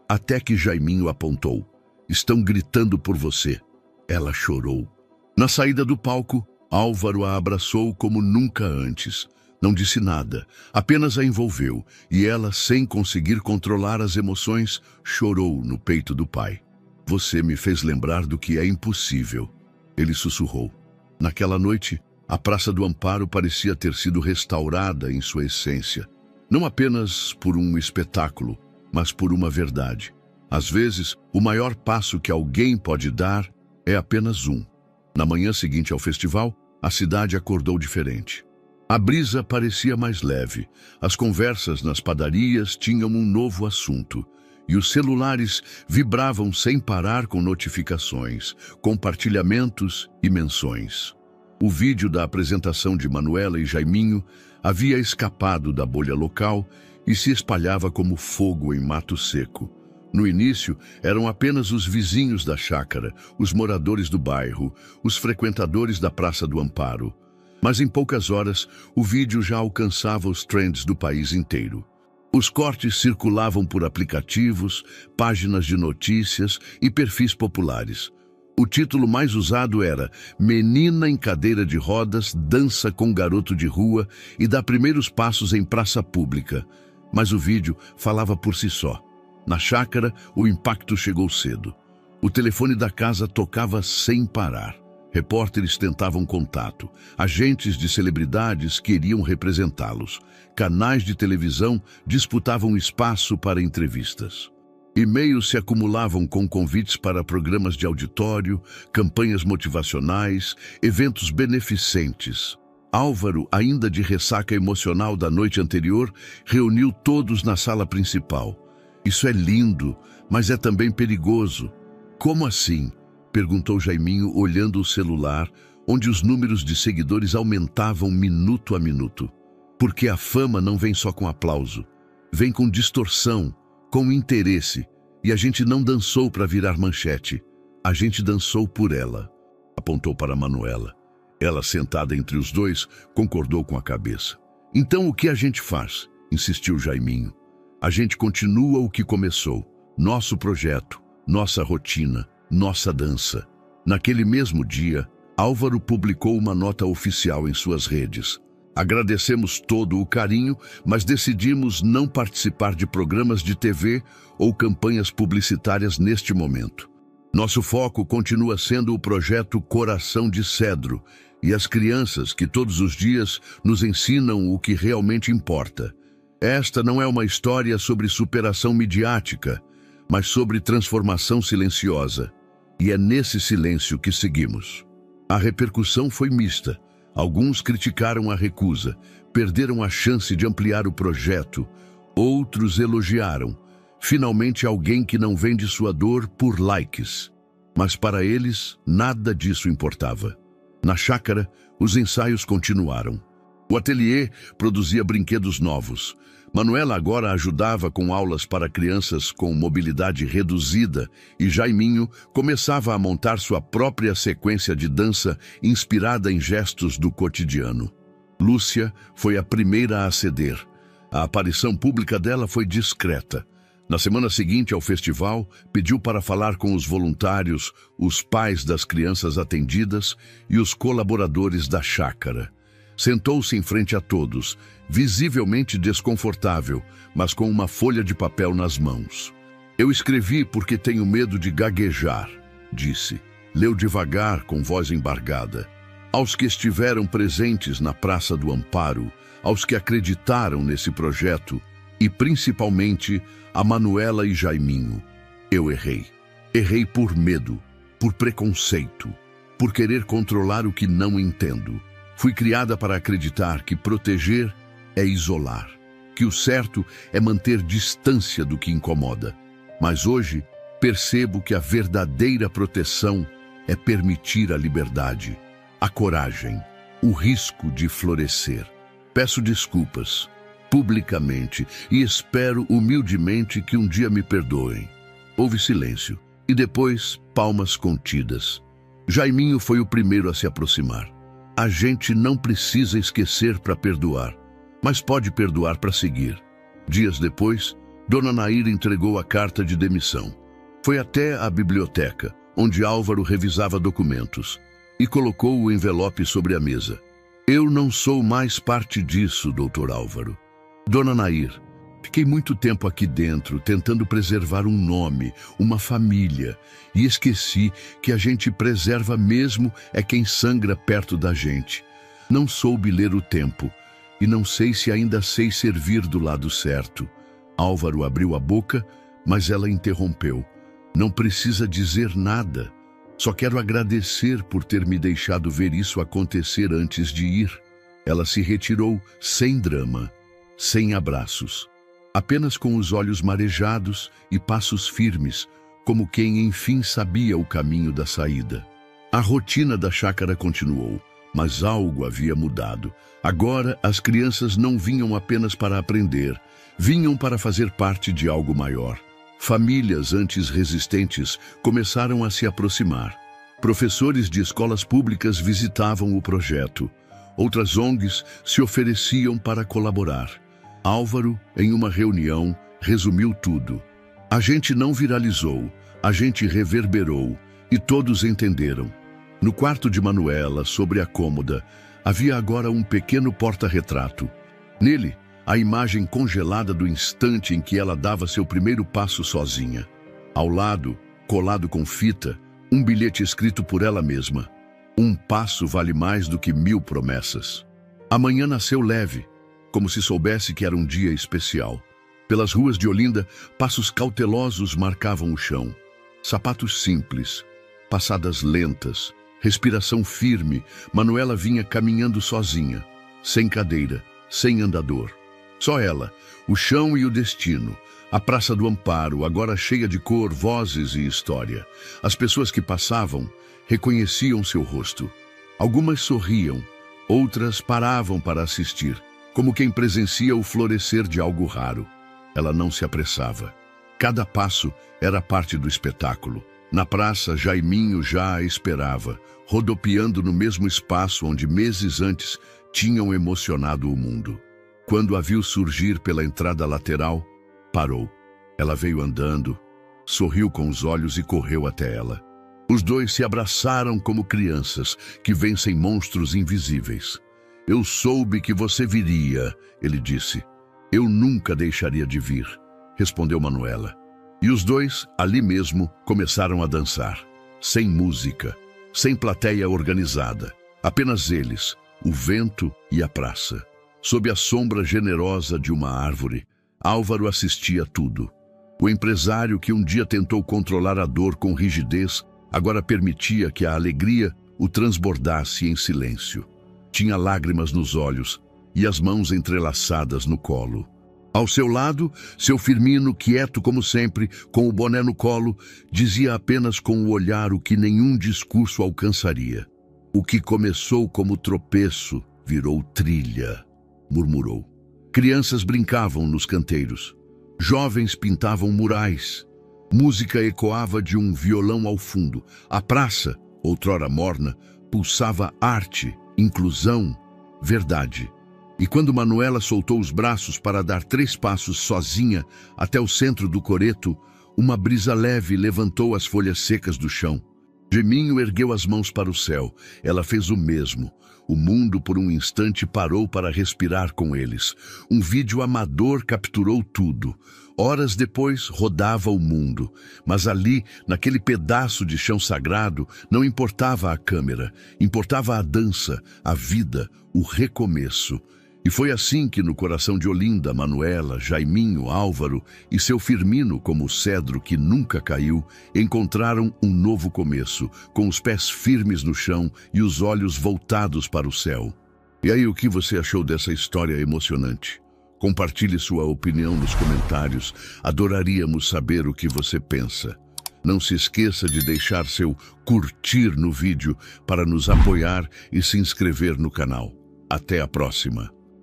[SPEAKER 1] Até que Jaiminho apontou. Estão gritando por você. Ela chorou. Na saída do palco, Álvaro a abraçou como nunca antes. Não disse nada, apenas a envolveu, e ela, sem conseguir controlar as emoções, chorou no peito do pai. Você me fez lembrar do que é impossível, ele sussurrou. Naquela noite, a Praça do Amparo parecia ter sido restaurada em sua essência. Não apenas por um espetáculo, mas por uma verdade. Às vezes, o maior passo que alguém pode dar é apenas um. Na manhã seguinte ao festival, a cidade acordou diferente. A brisa parecia mais leve, as conversas nas padarias tinham um novo assunto, e os celulares vibravam sem parar com notificações, compartilhamentos e menções. O vídeo da apresentação de Manuela e Jaiminho havia escapado da bolha local e se espalhava como fogo em mato seco. No início, eram apenas os vizinhos da chácara, os moradores do bairro, os frequentadores da Praça do Amparo. Mas em poucas horas, o vídeo já alcançava os trends do país inteiro. Os cortes circulavam por aplicativos, páginas de notícias e perfis populares. O título mais usado era "Menina em cadeira de rodas dança com garoto de rua e dá primeiros passos em praça pública". Mas o vídeo falava por si só. Na chácara, o impacto chegou cedo. O telefone da casa tocava sem parar. Repórteres tentavam contato. Agentes de celebridades queriam representá-los. Canais de televisão disputavam espaço para entrevistas. E-mails se acumulavam com convites para programas de auditório, campanhas motivacionais, eventos beneficentes. Álvaro, ainda de ressaca emocional da noite anterior, reuniu todos na sala principal. Isso é lindo, mas é também perigoso. Como assim? Perguntou Jaiminho, olhando o celular, onde os números de seguidores aumentavam minuto a minuto. Porque a fama não vem só com aplauso. Vem com distorção, com interesse. E a gente não dançou para virar manchete. A gente dançou por ela. Apontou para Manuela. Ela, sentada entre os dois, concordou com a cabeça. Então o que a gente faz? Insistiu Jaiminho. A gente continua o que começou. Nosso projeto, nossa rotina, nossa dança. Naquele mesmo dia, Álvaro publicou uma nota oficial em suas redes. Agradecemos todo o carinho, mas decidimos não participar de programas de TV ou campanhas publicitárias neste momento. Nosso foco continua sendo o projeto Coração de Cedro e as crianças que todos os dias nos ensinam o que realmente importa. Esta não é uma história sobre superação midiática, mas sobre transformação silenciosa. E é nesse silêncio que seguimos. A repercussão foi mista. Alguns criticaram a recusa, perderam a chance de ampliar o projeto. Outros elogiaram. Finalmente alguém que não vende sua dor por likes. Mas para eles, nada disso importava. Na chácara, os ensaios continuaram. O ateliê produzia brinquedos novos. Manuela agora ajudava com aulas para crianças com mobilidade reduzida e Jaiminho começava a montar sua própria sequência de dança inspirada em gestos do cotidiano. Lúcia foi a primeira a ceder. A aparição pública dela foi discreta. Na semana seguinte ao festival, pediu para falar com os voluntários, os pais das crianças atendidas e os colaboradores da chácara. Sentou-se em frente a todos, visivelmente desconfortável, mas com uma folha de papel nas mãos. Eu escrevi porque tenho medo de gaguejar, disse. Leu devagar, com voz embargada. Aos que estiveram presentes na Praça do Amparo, aos que acreditaram nesse projeto, e principalmente a Manuela e Jaiminho. Eu errei. Errei por medo, por preconceito, por querer controlar o que não entendo. Fui criada para acreditar que proteger é isolar, que o certo é manter distância do que incomoda. Mas hoje percebo que a verdadeira proteção é permitir a liberdade, a coragem, o risco de florescer. Peço desculpas, publicamente, e espero humildemente que um dia me perdoem. Houve silêncio, e depois palmas contidas. Jaiminho foi o primeiro a se aproximar. A gente não precisa esquecer para perdoar, mas pode perdoar para seguir. Dias depois, Dona Nair entregou a carta de demissão. Foi até a biblioteca, onde Álvaro revisava documentos, e colocou o envelope sobre a mesa. Eu não sou mais parte disso, Dr. Álvaro. Dona Nair, fiquei muito tempo aqui dentro, tentando preservar um nome, uma família, e esqueci que a gente preserva mesmo é quem sangra perto da gente. Não soube ler o tempo, e não sei se ainda sei servir do lado certo. Álvaro abriu a boca, mas ela interrompeu. Não precisa dizer nada. Só quero agradecer por ter me deixado ver isso acontecer antes de ir. Ela se retirou sem drama, sem abraços. Apenas com os olhos marejados e passos firmes, como quem enfim sabia o caminho da saída. A rotina da chácara continuou, mas algo havia mudado. Agora as crianças não vinham apenas para aprender, vinham para fazer parte de algo maior. Famílias antes resistentes começaram a se aproximar. Professores de escolas públicas visitavam o projeto. Outras ONGs se ofereciam para colaborar. Álvaro, em uma reunião, resumiu tudo. A gente não viralizou, a gente reverberou, e todos entenderam. No quarto de Manuela, sobre a cômoda, havia agora um pequeno porta-retrato. Nele, a imagem congelada do instante em que ela dava seu primeiro passo sozinha. Ao lado, colado com fita, um bilhete escrito por ela mesma. Um passo vale mais do que 1000 promessas. A manhã nasceu leve, como se soubesse que era um dia especial. Pelas ruas de Olinda, passos cautelosos marcavam o chão. Sapatos simples, passadas lentas, Respiração firme, Manuela vinha caminhando sozinha, sem cadeira, sem andador. Só ela, o chão e o destino. A Praça do Amparo, agora cheia de cor, vozes e história. As pessoas que passavam reconheciam seu rosto. Algumas sorriam, outras paravam para assistir, como quem presencia o florescer de algo raro. Ela não se apressava. Cada passo era parte do espetáculo. Na praça, Jaiminho já a esperava, rodopiando no mesmo espaço onde meses antes tinham emocionado o mundo. Quando a viu surgir pela entrada lateral, parou. Ela veio andando, sorriu com os olhos e correu até ela. Os dois se abraçaram como crianças que vencem monstros invisíveis. Eu soube que você viria, ele disse. Eu nunca deixaria de vir, respondeu Manuela. E os dois, ali mesmo, começaram a dançar. Sem música, sem plateia organizada. Apenas eles, o vento e a praça. Sob a sombra generosa de uma árvore, Álvaro assistia a tudo. O empresário que um dia tentou controlar a dor com rigidez, agora permitia que a alegria o transbordasse em silêncio. Tinha lágrimas nos olhos e as mãos entrelaçadas no colo. Ao seu lado, seu Firmino, quieto como sempre, com o boné no colo, dizia apenas com o olhar o que nenhum discurso alcançaria. O que começou como tropeço virou trilha, murmurou. Crianças brincavam nos canteiros. Jovens pintavam murais. Música ecoava de um violão ao fundo. A praça, outrora morna, pulsava arte, inclusão, verdade. E quando Manuela soltou os braços para dar 3 passos sozinha até o centro do coreto, uma brisa leve levantou as folhas secas do chão. Jaiminho ergueu as mãos para o céu. Ela fez o mesmo. O mundo por um instante parou para respirar com eles. Um vídeo amador capturou tudo. Horas depois rodava o mundo. Mas ali, naquele pedaço de chão sagrado, não importava a câmera. Importava a dança, a vida, o recomeço. E foi assim que no coração de Olinda, Manuela, Jaiminho, Álvaro e seu Firmino, como o cedro que nunca caiu, encontraram um novo começo, com os pés firmes no chão e os olhos voltados para o céu. E aí, o que você achou dessa história emocionante? Compartilhe sua opinião nos comentários. Adoraríamos saber o que você pensa. Não se esqueça de deixar seu curtir no vídeo para nos apoiar e se inscrever no canal. Até a próxima!